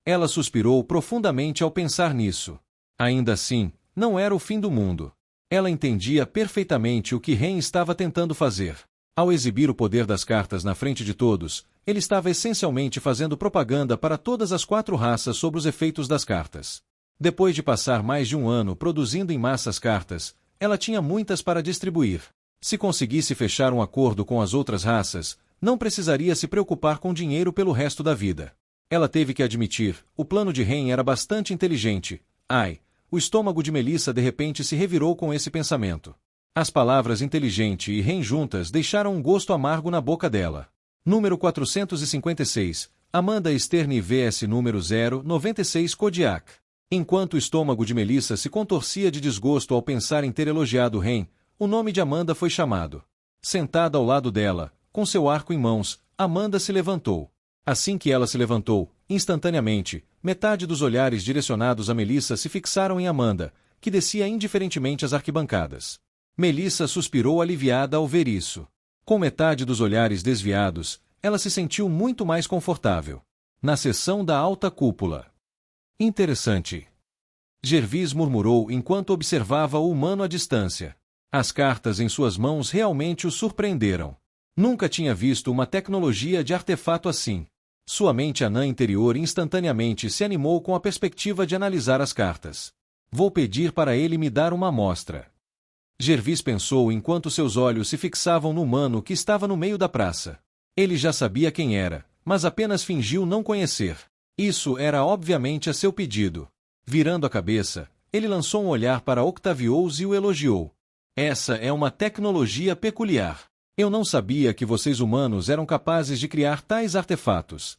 Ela suspirou profundamente ao pensar nisso. Ainda assim, não era o fim do mundo. Ela entendia perfeitamente o que Ren estava tentando fazer. Ao exibir o poder das cartas na frente de todos, ele estava essencialmente fazendo propaganda para todas as 4 raças sobre os efeitos das cartas. Depois de passar mais de um ano produzindo em massa as cartas, ela tinha muitas para distribuir. Se conseguisse fechar um acordo com as outras raças, não precisaria se preocupar com dinheiro pelo resto da vida. Ela teve que admitir, o plano de Ren era bastante inteligente. Ai, o estômago de Melissa de repente se revirou com esse pensamento. As palavras inteligente e Ren juntas deixaram um gosto amargo na boca dela. Número 456, Amanda Stern vs número 096 Kodiak. Enquanto o estômago de Melissa se contorcia de desgosto ao pensar em ter elogiado Ren, o nome de Amanda foi chamado. Sentada ao lado dela, com seu arco em mãos, Amanda se levantou. Assim que ela se levantou, instantaneamente, metade dos olhares direcionados a Melissa se fixaram em Amanda, que descia indiferentemente as arquibancadas. Melissa suspirou aliviada ao ver isso. Com metade dos olhares desviados, ela se sentiu muito mais confortável. Na seção da alta cúpula. Interessante. Gervis murmurou enquanto observava o humano à distância. As cartas em suas mãos realmente o surpreenderam. Nunca tinha visto uma tecnologia de artefato assim. Sua mente anã interior instantaneamente se animou com a perspectiva de analisar as cartas. Vou pedir para ele me dar uma amostra. Gervis pensou enquanto seus olhos se fixavam no humano que estava no meio da praça. Ele já sabia quem era, mas apenas fingiu não conhecer. Isso era obviamente a seu pedido. Virando a cabeça, ele lançou um olhar para Octavius e o elogiou. Essa é uma tecnologia peculiar. Eu não sabia que vocês humanos eram capazes de criar tais artefatos.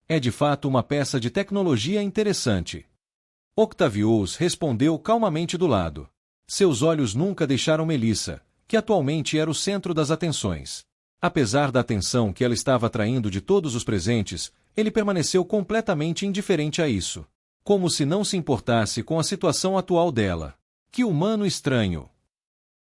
É de fato uma peça de tecnologia interessante. Octavius respondeu calmamente do lado. Seus olhos nunca deixaram Melissa, que atualmente era o centro das atenções. Apesar da atenção que ela estava atraindo de todos os presentes, ele permaneceu completamente indiferente a isso. Como se não se importasse com a situação atual dela. Que humano estranho!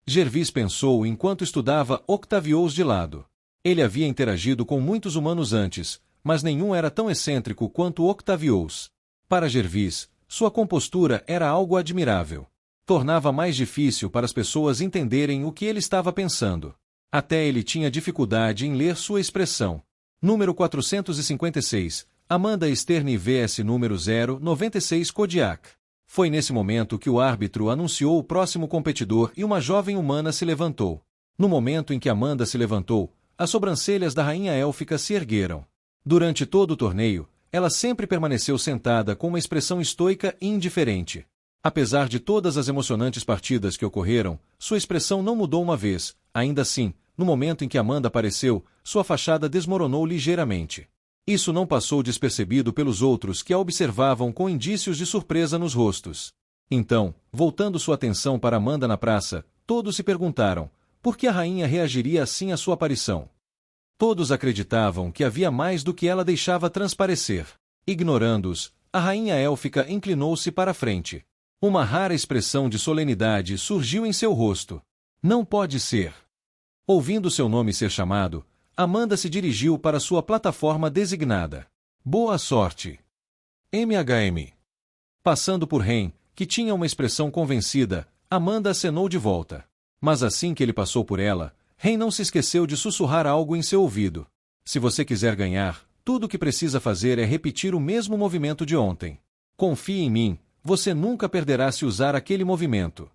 Gervis pensou enquanto estudava Octavius de lado. Ele havia interagido com muitos humanos antes, mas nenhum era tão excêntrico quanto Octavius. Para Gervis, sua compostura era algo admirável. Tornava mais difícil para as pessoas entenderem o que ele estava pensando. Até ele tinha dificuldade em ler sua expressão. Número 456, Amanda Stern vs número 096 Kodiak. Foi nesse momento que o árbitro anunciou o próximo competidor e uma jovem humana se levantou. No momento em que Amanda se levantou, as sobrancelhas da rainha élfica se ergueram. Durante todo o torneio, ela sempre permaneceu sentada com uma expressão estoica e indiferente. Apesar de todas as emocionantes partidas que ocorreram, sua expressão não mudou uma vez. Ainda assim, no momento em que Amanda apareceu, sua fachada desmoronou ligeiramente. Isso não passou despercebido pelos outros que a observavam com indícios de surpresa nos rostos. Então, voltando sua atenção para Amanda na praça, todos se perguntaram, por que a rainha reagiria assim à sua aparição? Todos acreditavam que havia mais do que ela deixava transparecer. Ignorando-os, a rainha élfica inclinou-se para a frente. Uma rara expressão de solenidade surgiu em seu rosto. Não pode ser. Ouvindo seu nome ser chamado, Amanda se dirigiu para sua plataforma designada. Boa sorte. MHM. Passando por Ren, que tinha uma expressão convencida, Amanda acenou de volta. Mas assim que ele passou por ela, Ren não se esqueceu de sussurrar algo em seu ouvido. Se você quiser ganhar, tudo o que precisa fazer é repetir o mesmo movimento de ontem. Confie em mim, você nunca perderá se usar aquele movimento.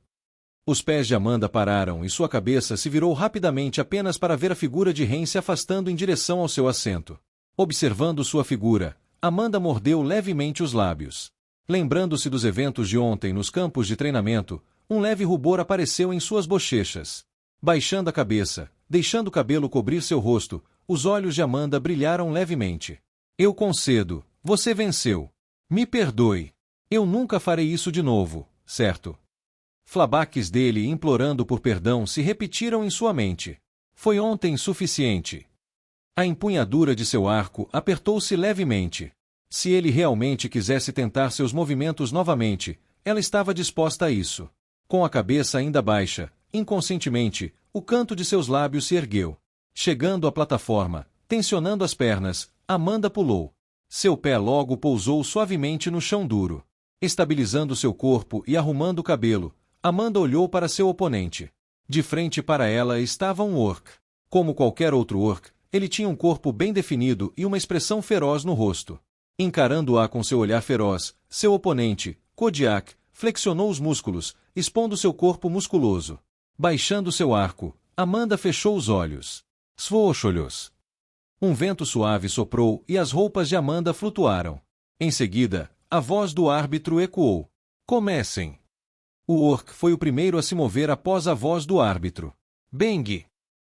Os pés de Amanda pararam e sua cabeça se virou rapidamente apenas para ver a figura de Ren se afastando em direção ao seu assento. Observando sua figura, Amanda mordeu levemente os lábios. Lembrando-se dos eventos de ontem nos campos de treinamento, um leve rubor apareceu em suas bochechas. Baixando a cabeça, deixando o cabelo cobrir seu rosto, os olhos de Amanda brilharam levemente. Eu concedo, você venceu. Me perdoe. Eu nunca farei isso de novo, certo? Flabaques dele implorando por perdão se repetiram em sua mente. Foi ontem suficiente. A empunhadura de seu arco apertou-se levemente. Se ele realmente quisesse tentar seus movimentos novamente, ela estava disposta a isso. Com a cabeça ainda baixa, inconscientemente, o canto de seus lábios se ergueu. Chegando à plataforma, tensionando as pernas, Amanda pulou. Seu pé logo pousou suavemente no chão duro. Estabilizando seu corpo e arrumando o cabelo, Amanda olhou para seu oponente. De frente para ela estava um orc. Como qualquer outro orc, ele tinha um corpo bem definido e uma expressão feroz no rosto. Encarando-a com seu olhar feroz, seu oponente, Kodiak, flexionou os músculos, expondo seu corpo musculoso. Baixando seu arco, Amanda fechou os olhos. Svoxolhos. Um vento suave soprou e as roupas de Amanda flutuaram. Em seguida, a voz do árbitro ecoou. Comecem. O orc foi o primeiro a se mover após a voz do árbitro. Bang!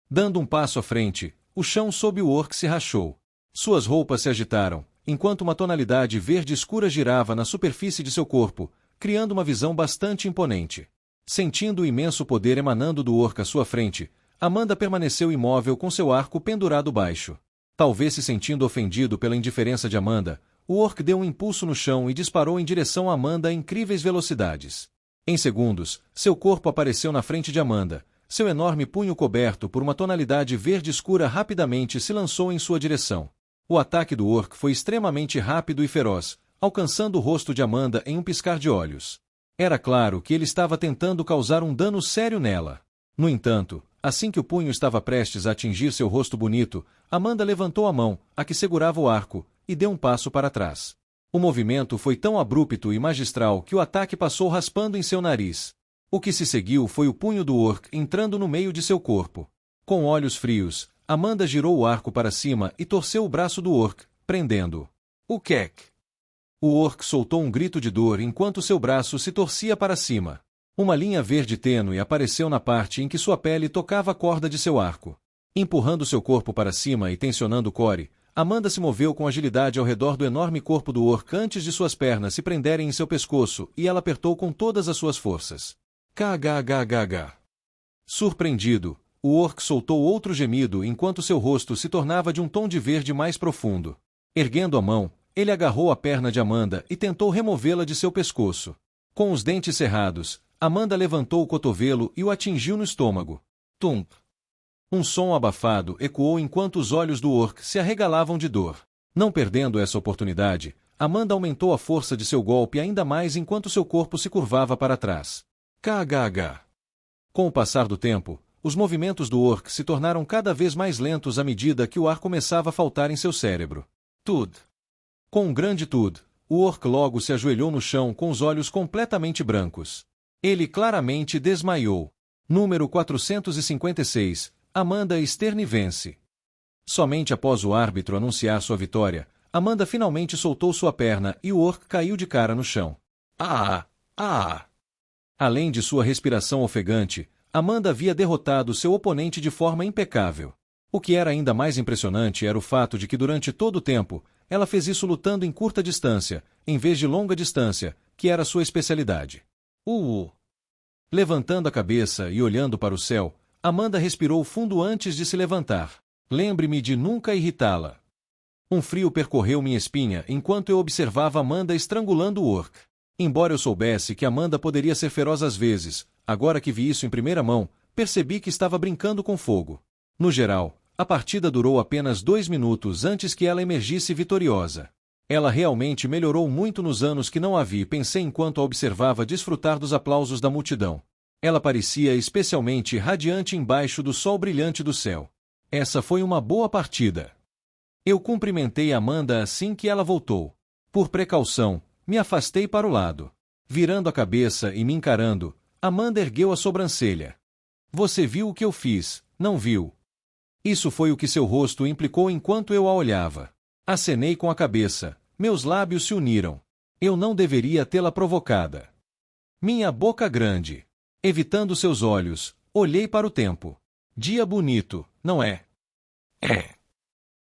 Dando um passo à frente, o chão sob o orc se rachou. Suas roupas se agitaram, enquanto uma tonalidade verde escura girava na superfície de seu corpo, criando uma visão bastante imponente. Sentindo o imenso poder emanando do orc à sua frente, Amanda permaneceu imóvel com seu arco pendurado baixo. Talvez se sentindo ofendido pela indiferença de Amanda, o orc deu um impulso no chão e disparou em direção a Amanda a incríveis velocidades. Em segundos, seu corpo apareceu na frente de Amanda. Seu enorme punho coberto por uma tonalidade verde escura rapidamente se lançou em sua direção. O ataque do orc foi extremamente rápido e feroz, alcançando o rosto de Amanda em um piscar de olhos. Era claro que ele estava tentando causar um dano sério nela. No entanto, Assim que o punho estava prestes a atingir seu rosto bonito, Amanda levantou a mão, a que segurava o arco, e deu um passo para trás. O movimento foi tão abrupto e magistral que o ataque passou raspando em seu nariz. O que se seguiu foi o punho do orc entrando no meio de seu corpo. Com olhos frios, Amanda girou o arco para cima e torceu o braço do orc, prendendo-o. O Kek! O orc soltou um grito de dor enquanto seu braço se torcia para cima. Uma linha verde tênue apareceu na parte em que sua pele tocava a corda de seu arco. Empurrando seu corpo para cima e tensionando o core, Amanda se moveu com agilidade ao redor do enorme corpo do orc antes de suas pernas se prenderem em seu pescoço e ela apertou com todas as suas forças. KGGGG. Surpreendido, o orc soltou outro gemido enquanto seu rosto se tornava de um tom de verde mais profundo. Erguendo a mão, ele agarrou a perna de Amanda e tentou removê-la de seu pescoço. Com os dentes cerrados, Amanda levantou o cotovelo e o atingiu no estômago. Tump! Um som abafado ecoou enquanto os olhos do orc se arregalavam de dor. Não perdendo essa oportunidade, Amanda aumentou a força de seu golpe ainda mais enquanto seu corpo se curvava para trás. KGG. Com o passar do tempo, os movimentos do orc se tornaram cada vez mais lentos à medida que o ar começava a faltar em seu cérebro. Tud. Com um grande tud, o orc logo se ajoelhou no chão com os olhos completamente brancos. Ele claramente desmaiou. Número 456. Amanda Stern vence. Somente após o árbitro anunciar sua vitória, Amanda finalmente soltou sua perna e o orc caiu de cara no chão. Além de sua respiração ofegante, Amanda havia derrotado seu oponente de forma impecável. O que era ainda mais impressionante era o fato de que durante todo o tempo, ela fez isso lutando em curta distância, em vez de longa distância, que era sua especialidade. Levantando a cabeça e olhando para o céu, Amanda respirou fundo antes de se levantar. Lembre-me de nunca irritá-la. Um frio percorreu minha espinha enquanto eu observava Amanda estrangulando o orc. Embora eu soubesse que Amanda poderia ser feroz às vezes, agora que vi isso em primeira mão, percebi que estava brincando com fogo. No geral, a partida durou apenas 2 minutos antes que ela emergisse vitoriosa. Ela realmente melhorou muito nos anos que não a vi, pensei enquanto a observava desfrutar dos aplausos da multidão. Ela parecia especialmente radiante embaixo do sol brilhante do céu. Essa foi uma boa partida. Eu cumprimentei Amanda assim que ela voltou. Por precaução, me afastei para o lado. Virando a cabeça e me encarando, Amanda ergueu a sobrancelha. Você viu o que eu fiz, não viu? Isso foi o que seu rosto implicou enquanto eu a olhava. Acenei com a cabeça, meus lábios se uniram. Eu não deveria tê-la provocada. Minha boca grande. Evitando seus olhos, olhei para o tempo. Dia bonito, não é? É.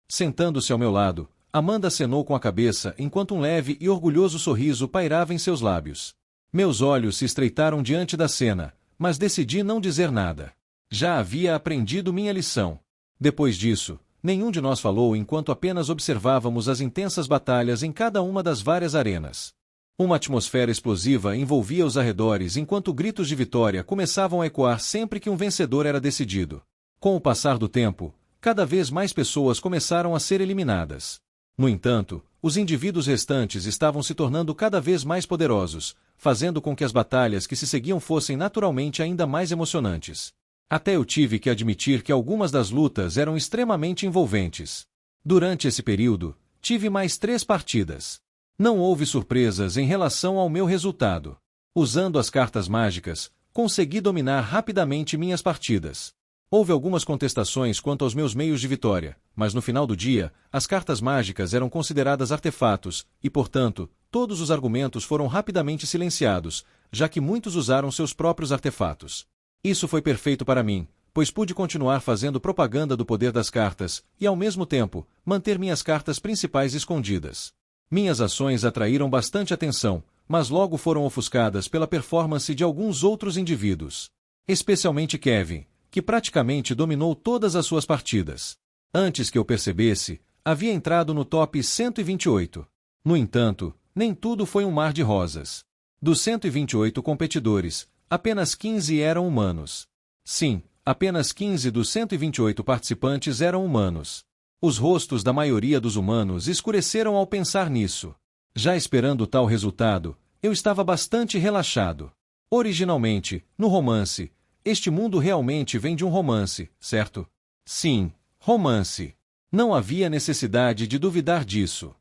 Sentando-se ao meu lado, Amanda acenou com a cabeça enquanto um leve e orgulhoso sorriso pairava em seus lábios. Meus olhos se estreitaram diante da cena, mas decidi não dizer nada. Já havia aprendido minha lição. Depois disso, nenhum de nós falou enquanto apenas observávamos as intensas batalhas em cada uma das várias arenas. Uma atmosfera explosiva envolvia os arredores enquanto gritos de vitória começavam a ecoar sempre que um vencedor era decidido. Com o passar do tempo, cada vez mais pessoas começaram a ser eliminadas. No entanto, os indivíduos restantes estavam se tornando cada vez mais poderosos, fazendo com que as batalhas que se seguiam fossem naturalmente ainda mais emocionantes. Até eu tive que admitir que algumas das lutas eram extremamente envolventes. Durante esse período, tive mais 3 partidas. Não houve surpresas em relação ao meu resultado. Usando as cartas mágicas, consegui dominar rapidamente minhas partidas. Houve algumas contestações quanto aos meus meios de vitória, mas no final do dia, as cartas mágicas eram consideradas artefatos, e portanto, todos os argumentos foram rapidamente silenciados, já que muitos usaram seus próprios artefatos. Isso foi perfeito para mim, pois pude continuar fazendo propaganda do poder das cartas, e ao mesmo tempo, manter minhas cartas principais escondidas. Minhas ações atraíram bastante atenção, mas logo foram ofuscadas pela performance de alguns outros indivíduos. Especialmente Kevin, que praticamente dominou todas as suas partidas. Antes que eu percebesse, havia entrado no top 128. No entanto, nem tudo foi um mar de rosas. Dos 128 competidores, apenas 15 eram humanos. Sim, apenas 15 dos 128 participantes eram humanos. Os rostos da maioria dos humanos escureceram ao pensar nisso. Já esperando tal resultado, eu estava bastante relaxado. Originalmente, no romance, este mundo realmente vem de um romance, certo? Sim, romance. Não havia necessidade de duvidar disso.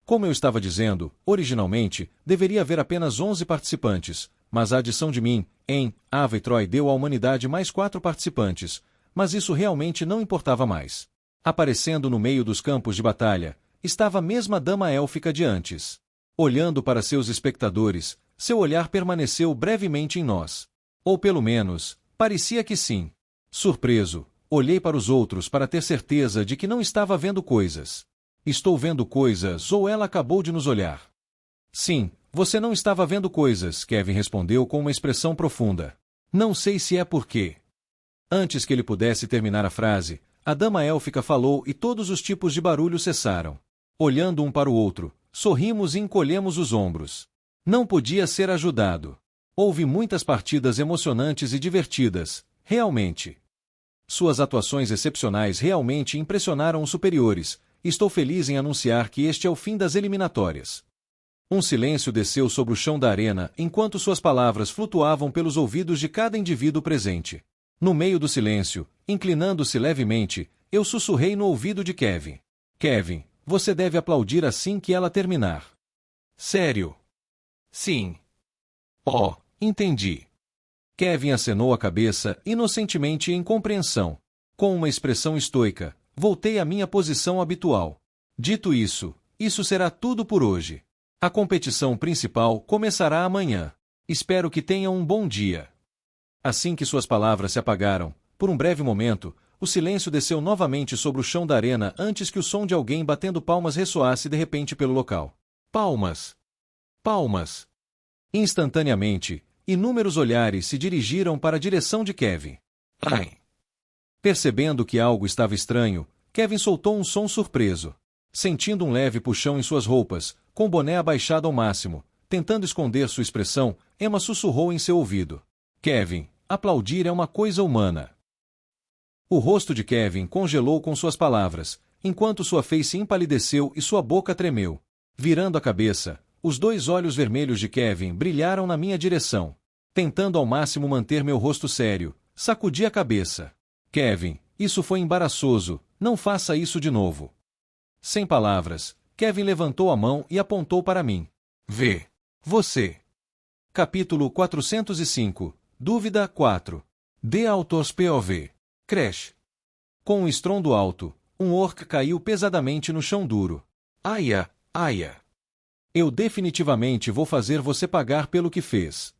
Como eu estava dizendo, originalmente, deveria haver apenas 11 participantes, mas a adição de mim, em Ava e Troy deu à humanidade mais 4 participantes, mas isso realmente não importava mais. Aparecendo no meio dos campos de batalha, estava a mesma dama élfica de antes. Olhando para seus espectadores, seu olhar permaneceu brevemente em nós. Ou pelo menos, parecia que sim. Surpreso, olhei para os outros para ter certeza de que não estava vendo coisas. Estou vendo coisas ou ela acabou de nos olhar? Sim, você não estava vendo coisas, Kevin respondeu com uma expressão profunda. Não sei se é porque. Antes que ele pudesse terminar a frase, a dama élfica falou e todos os tipos de barulho cessaram. Olhando um para o outro, sorrimos e encolhemos os ombros. Não podia ser ajudado. Houve muitas partidas emocionantes e divertidas, realmente. Suas atuações excepcionais realmente impressionaram os superiores. Estou feliz em anunciar que este é o fim das eliminatórias. Um silêncio desceu sobre o chão da arena enquanto suas palavras flutuavam pelos ouvidos de cada indivíduo presente. No meio do silêncio, inclinando-se levemente, eu sussurrei no ouvido de Kevin. Kevin, você deve aplaudir assim que ela terminar. Sério? Sim. Oh, entendi. Kevin acenou a cabeça inocentemente em compreensão. Com uma expressão estoica, voltei à minha posição habitual. Dito isso, isso será tudo por hoje. A competição principal começará amanhã. Espero que tenha um bom dia. Assim que suas palavras se apagaram, por um breve momento, o silêncio desceu novamente sobre o chão da arena antes que o som de alguém batendo palmas ressoasse de repente pelo local. Palmas! Palmas! Instantaneamente, inúmeros olhares se dirigiram para a direção de Kevin. Ai! Percebendo que algo estava estranho, Kevin soltou um som surpreso. Sentindo um leve puxão em suas roupas, com o boné abaixado ao máximo, tentando esconder sua expressão, Emma sussurrou em seu ouvido. Kevin, aplaudir é uma coisa humana. O rosto de Kevin congelou com suas palavras, enquanto sua face empalideceu e sua boca tremeu. Virando a cabeça, os 2 olhos vermelhos de Kevin brilharam na minha direção. Tentando ao máximo manter meu rosto sério, sacudi a cabeça. Kevin, isso foi embaraçoso, não faça isso de novo. Sem palavras, Kevin levantou a mão e apontou para mim. Vê. Você. Capítulo 405. Dúvida 4. The Author's POV. Crash. Com um estrondo alto, um orc caiu pesadamente no chão duro. Aia, aia. Eu definitivamente vou fazer você pagar pelo que fez.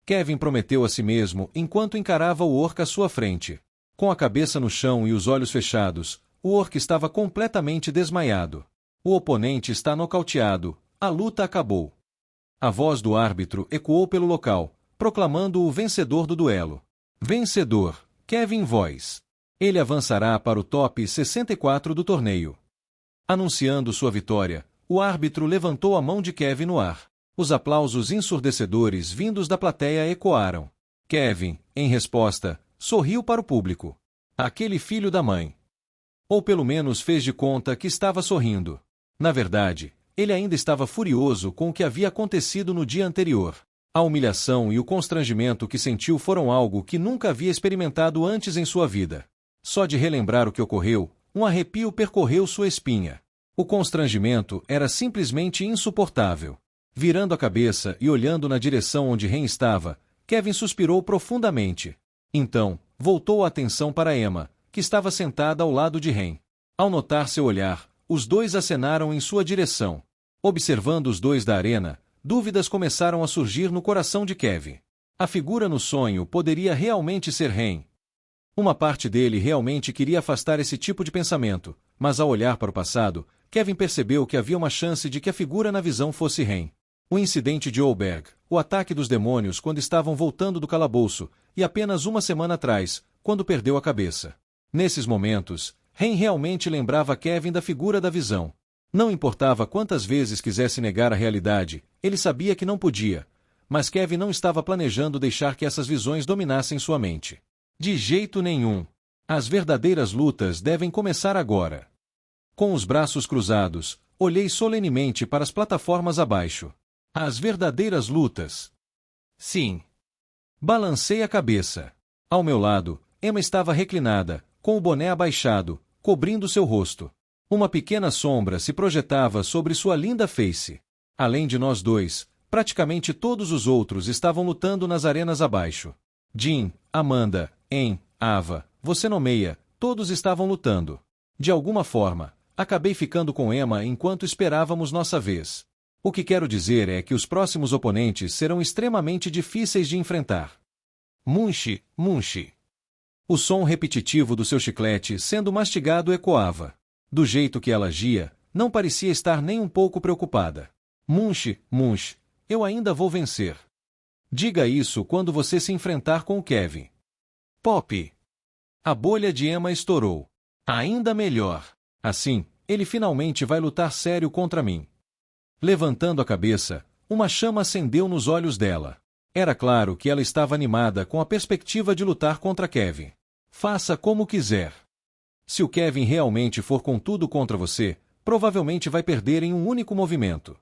Kevin prometeu a si mesmo enquanto encarava o orc à sua frente. Com a cabeça no chão e os olhos fechados, o orc estava completamente desmaiado. O oponente está nocauteado. A luta acabou. A voz do árbitro ecoou pelo local, proclamando o vencedor do duelo. Vencedor, Kevin Voice. Ele avançará para o top 64 do torneio. Anunciando sua vitória, o árbitro levantou a mão de Kevin no ar. Os aplausos ensurdecedores vindos da plateia ecoaram. Kevin, em resposta, sorriu para o público. Aquele filho da mãe. Ou pelo menos fez de conta que estava sorrindo. Na verdade, ele ainda estava furioso com o que havia acontecido no dia anterior. A humilhação e o constrangimento que sentiu foram algo que nunca havia experimentado antes em sua vida. Só de relembrar o que ocorreu, um arrepio percorreu sua espinha. O constrangimento era simplesmente insuportável. Virando a cabeça e olhando na direção onde Ren estava, Kevin suspirou profundamente. Então, voltou a atenção para Emma, que estava sentada ao lado de Ren. Ao notar seu olhar, os 2 acenaram em sua direção. Observando os 2 da arena, dúvidas começaram a surgir no coração de Kevin. A figura no sonho poderia realmente ser Ren. Uma parte dele realmente queria afastar esse tipo de pensamento, mas ao olhar para o passado, Kevin percebeu que havia uma chance de que a figura na visão fosse Ren. O incidente de Olberg, o ataque dos demônios quando estavam voltando do calabouço, e apenas uma semana atrás, quando perdeu a cabeça. Nesses momentos, Ren realmente lembrava Kevin da figura da visão. Não importava quantas vezes quisesse negar a realidade, ele sabia que não podia, mas Kevin não estava planejando deixar que essas visões dominassem sua mente. De jeito nenhum. As verdadeiras lutas devem começar agora. Com os braços cruzados, olhei solenemente para as plataformas abaixo. As verdadeiras lutas. Sim. Balancei a cabeça. Ao meu lado, Emma estava reclinada, com o boné abaixado, cobrindo seu rosto. Uma pequena sombra se projetava sobre sua linda face. Além de nós dois, praticamente todos os outros estavam lutando nas arenas abaixo. Jim, Amanda, Ava, você nomeia, todos estavam lutando. De alguma forma, acabei ficando com Emma enquanto esperávamos nossa vez. O que quero dizer é que os próximos oponentes serão extremamente difíceis de enfrentar. Munchi, Munchi. O som repetitivo do seu chiclete sendo mastigado ecoava. Do jeito que ela agia, não parecia estar nem um pouco preocupada. Munchi, Munchi, eu ainda vou vencer. Diga isso quando você se enfrentar com o Kevin. Pop. A bolha de Emma estourou. Ainda melhor. Assim, ele finalmente vai lutar sério contra mim. Levantando a cabeça, uma chama acendeu nos olhos dela. Era claro que ela estava animada com a perspectiva de lutar contra Kevin. Faça como quiser. Se o Kevin realmente for com tudo contra você, provavelmente vai perder em um único movimento.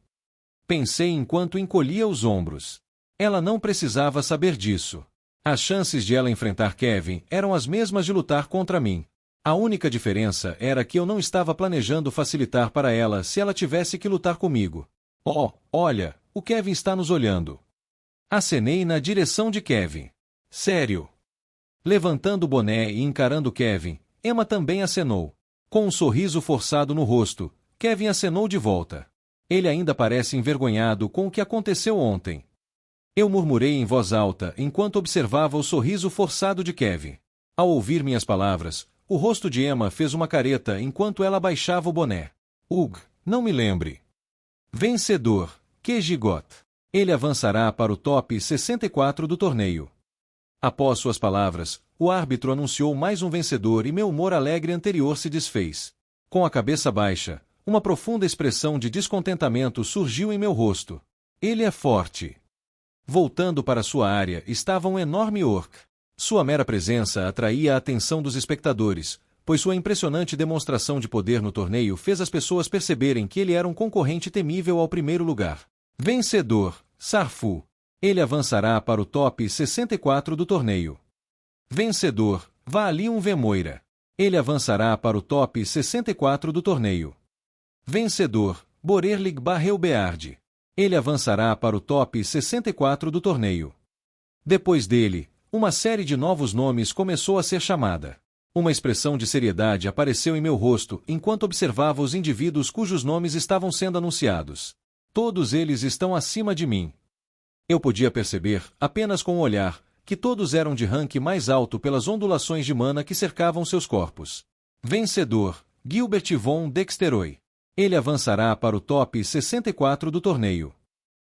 Pensei enquanto encolhia os ombros. Ela não precisava saber disso. As chances de ela enfrentar Kevin eram as mesmas de lutar contra mim. A única diferença era que eu não estava planejando facilitar para ela se ela tivesse que lutar comigo. Oh, olha, o Kevin está nos olhando. Acenei na direção de Kevin. Sério. Levantando o boné e encarando Kevin, Emma também acenou. Com um sorriso forçado no rosto, Kevin acenou de volta. Ele ainda parece envergonhado com o que aconteceu ontem. Eu murmurei em voz alta enquanto observava o sorriso forçado de Kevin. Ao ouvir minhas palavras, o rosto de Emma fez uma careta enquanto ela abaixava o boné. Não me lembre. Vencedor, Kejigot. Ele avançará para o top 64 do torneio. Após suas palavras, o árbitro anunciou mais um vencedor e meu humor alegre anterior se desfez. Com a cabeça baixa, uma profunda expressão de descontentamento surgiu em meu rosto. Ele é forte. Voltando para sua área estava um enorme orc. Sua mera presença atraía a atenção dos espectadores, pois sua impressionante demonstração de poder no torneio fez as pessoas perceberem que ele era um concorrente temível ao primeiro lugar. Vencedor, Sarfu. Ele avançará para o top 64 do torneio. Vencedor, Valium Vemoira. Ele avançará para o top 64 do torneio. Vencedor, Borerlig Barreubeard. Ele avançará para o top 64 do torneio. Depois dele, uma série de novos nomes começou a ser chamada. Uma expressão de seriedade apareceu em meu rosto enquanto observava os indivíduos cujos nomes estavam sendo anunciados. Todos eles estão acima de mim. Eu podia perceber, apenas com o olhar, que todos eram de rank mais alto pelas ondulações de mana que cercavam seus corpos. Vencedor, Gilbert von Dexteroy. Ele avançará para o top 64 do torneio.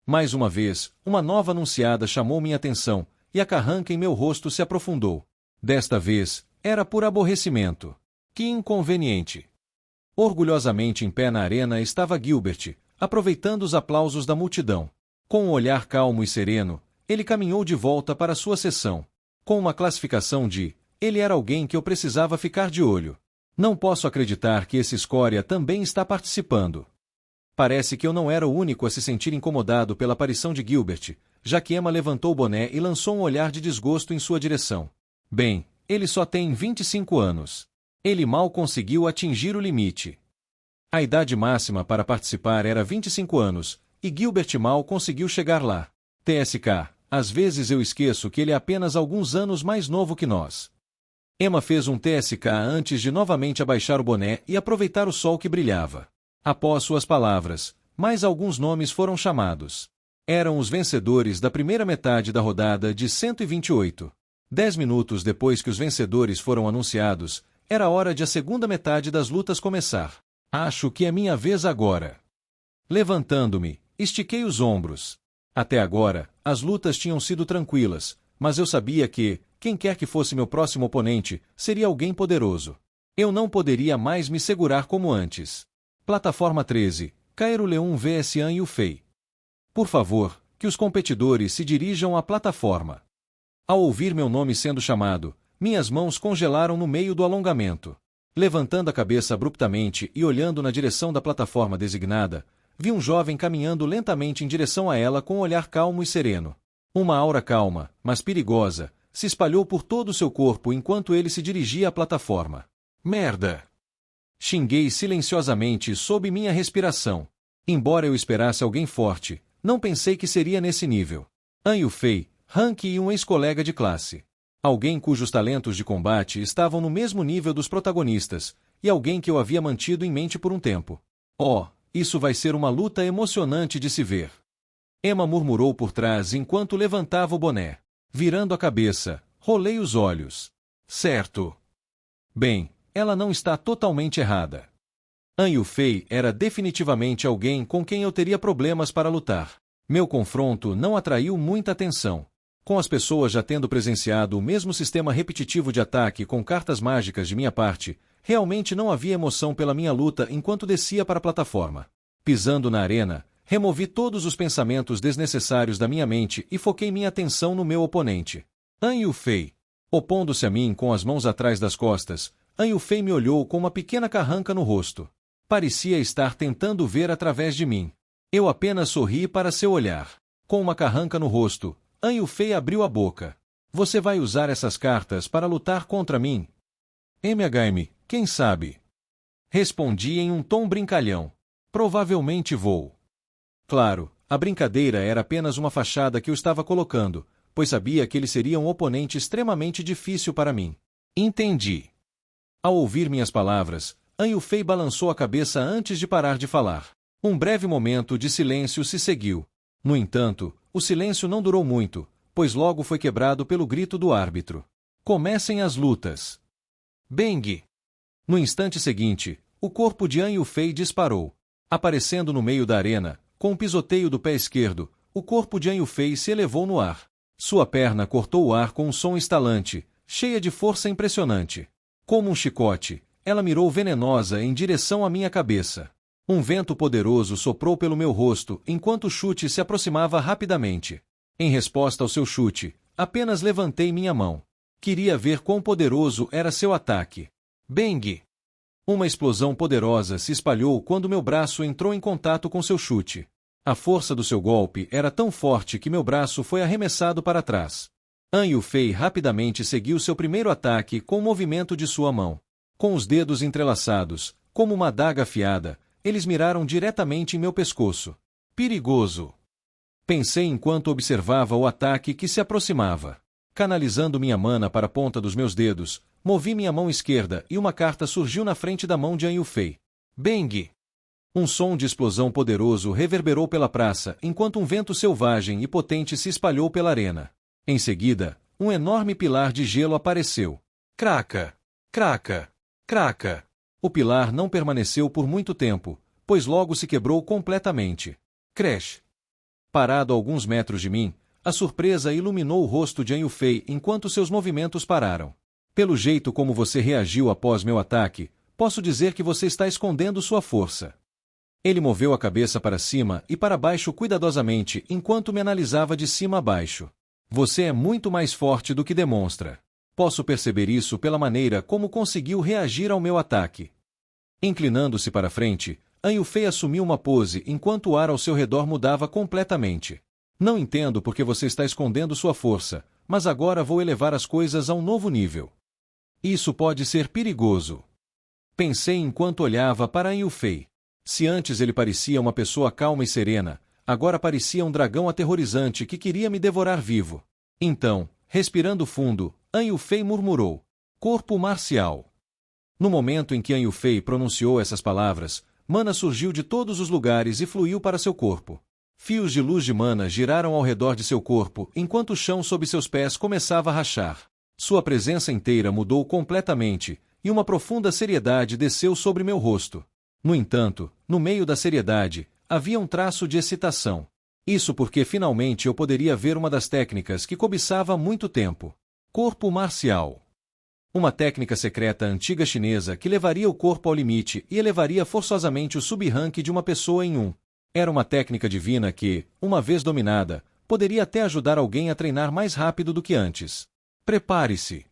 Mais uma vez, uma nova anunciada chamou minha atenção, e a carranca em meu rosto se aprofundou. Desta vez, era por aborrecimento. Que inconveniente! Orgulhosamente em pé na arena estava Gilbert, aproveitando os aplausos da multidão. Com um olhar calmo e sereno, ele caminhou de volta para sua sessão. Com uma classificação de, ele era alguém que eu precisava ficar de olho. Não posso acreditar que esse escória também está participando. Parece que eu não era o único a se sentir incomodado pela aparição de Gilbert, já que Emma levantou o boné e lançou um olhar de desgosto em sua direção. Bem, ele só tem 25 anos. Ele mal conseguiu atingir o limite. A idade máxima para participar era 25 anos, e Gilbert mal conseguiu chegar lá. TSK, às vezes eu esqueço que ele é apenas alguns anos mais novo que nós. Emma fez um TSK antes de novamente abaixar o boné e aproveitar o sol que brilhava. Após suas palavras, mais alguns nomes foram chamados. Eram os vencedores da primeira metade da rodada de 128. 10 minutos depois que os vencedores foram anunciados, era hora de a segunda metade das lutas começar. Acho que é minha vez agora. Levantando-me, estiquei os ombros. Até agora, as lutas tinham sido tranquilas, mas eu sabia que, quem quer que fosse meu próximo oponente, seria alguém poderoso. Eu não poderia mais me segurar como antes. Plataforma 13, Cairo Leão vs Yan Yufei. Por favor, que os competidores se dirijam à plataforma. Ao ouvir meu nome sendo chamado, minhas mãos congelaram no meio do alongamento. Levantando a cabeça abruptamente e olhando na direção da plataforma designada, vi um jovem caminhando lentamente em direção a ela com um olhar calmo e sereno. Uma aura calma, mas perigosa, se espalhou por todo o seu corpo enquanto ele se dirigia à plataforma. Merda! Xinguei silenciosamente sob minha respiração. Embora eu esperasse alguém forte, não pensei que seria nesse nível. An Yufei, Hank e um ex-colega de classe. Alguém cujos talentos de combate estavam no mesmo nível dos protagonistas, e alguém que eu havia mantido em mente por um tempo. Oh, isso vai ser uma luta emocionante de se ver. Emma murmurou por trás enquanto levantava o boné. Virando a cabeça, rolei os olhos. Certo. Bem, ela não está totalmente errada. An Yufei era definitivamente alguém com quem eu teria problemas para lutar. Meu confronto não atraiu muita atenção. Com as pessoas já tendo presenciado o mesmo sistema repetitivo de ataque com cartas mágicas de minha parte, realmente não havia emoção pela minha luta enquanto descia para a plataforma. Pisando na arena, removi todos os pensamentos desnecessários da minha mente e foquei minha atenção no meu oponente. An Yufei. Opondo-se a mim com as mãos atrás das costas, An Yufei me olhou com uma pequena carranca no rosto. Parecia estar tentando ver através de mim. Eu apenas sorri para seu olhar. Com uma carranca no rosto, An Yufei abriu a boca. Você vai usar essas cartas para lutar contra mim? MHM, quem sabe? Respondi em um tom brincalhão. Provavelmente vou. Claro, a brincadeira era apenas uma fachada que eu estava colocando, pois sabia que ele seria um oponente extremamente difícil para mim. Entendi. Ao ouvir minhas palavras, An Yufei balançou a cabeça antes de parar de falar. Um breve momento de silêncio se seguiu. No entanto, o silêncio não durou muito, pois logo foi quebrado pelo grito do árbitro. Comecem as lutas. Bang! No instante seguinte, o corpo de An Yufei disparou. Aparecendo no meio da arena, com um pisoteio do pé esquerdo, o corpo de An Yufei se elevou no ar. Sua perna cortou o ar com um som estalante, cheia de força impressionante. Como um chicote, ela mirou venenosa em direção à minha cabeça. Um vento poderoso soprou pelo meu rosto enquanto o chute se aproximava rapidamente. Em resposta ao seu chute, apenas levantei minha mão. Queria ver quão poderoso era seu ataque. Bang! Uma explosão poderosa se espalhou quando meu braço entrou em contato com seu chute. A força do seu golpe era tão forte que meu braço foi arremessado para trás. An Yufei rapidamente seguiu seu primeiro ataque com o movimento de sua mão. Com os dedos entrelaçados, como uma adaga afiada, eles miraram diretamente em meu pescoço. Perigoso! Pensei enquanto observava o ataque que se aproximava. Canalizando minha mana para a ponta dos meus dedos, movi minha mão esquerda e uma carta surgiu na frente da mão de An Yufei. Bang! Um som de explosão poderoso reverberou pela praça enquanto um vento selvagem e potente se espalhou pela arena. Em seguida, um enorme pilar de gelo apareceu. Craca! Craca! Craca! O pilar não permaneceu por muito tempo, pois logo se quebrou completamente. Crash! Parado a alguns metros de mim, a surpresa iluminou o rosto de An Yufei enquanto seus movimentos pararam. Pelo jeito como você reagiu após meu ataque, posso dizer que você está escondendo sua força. Ele moveu a cabeça para cima e para baixo cuidadosamente enquanto me analisava de cima a baixo. Você é muito mais forte do que demonstra. Posso perceber isso pela maneira como conseguiu reagir ao meu ataque. Inclinando-se para frente, An Yufei assumiu uma pose enquanto o ar ao seu redor mudava completamente. Não entendo por que você está escondendo sua força, mas agora vou elevar as coisas a um novo nível. Isso pode ser perigoso. Pensei enquanto olhava para An Yufei. Se antes ele parecia uma pessoa calma e serena, agora parecia um dragão aterrorizante que queria me devorar vivo. Então, respirando fundo, An Yufei murmurou: corpo marcial. No momento em que An Yufei pronunciou essas palavras, mana surgiu de todos os lugares e fluiu para seu corpo. Fios de luz de mana giraram ao redor de seu corpo enquanto o chão sob seus pés começava a rachar. Sua presença inteira mudou completamente, e uma profunda seriedade desceu sobre meu rosto. No entanto, no meio da seriedade, havia um traço de excitação. Isso porque finalmente eu poderia ver uma das técnicas que cobiçava há muito tempo. Corpo marcial. Uma técnica secreta antiga chinesa que levaria o corpo ao limite e elevaria forçosamente o sub-rank de uma pessoa em um. Era uma técnica divina que, uma vez dominada, poderia até ajudar alguém a treinar mais rápido do que antes. Prepare-se.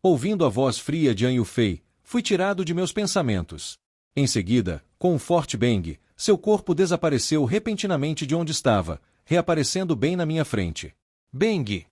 Ouvindo a voz fria de An Yufei, fui tirado de meus pensamentos. Em seguida, com um forte bang, seu corpo desapareceu repentinamente de onde estava, reaparecendo bem na minha frente. Bang!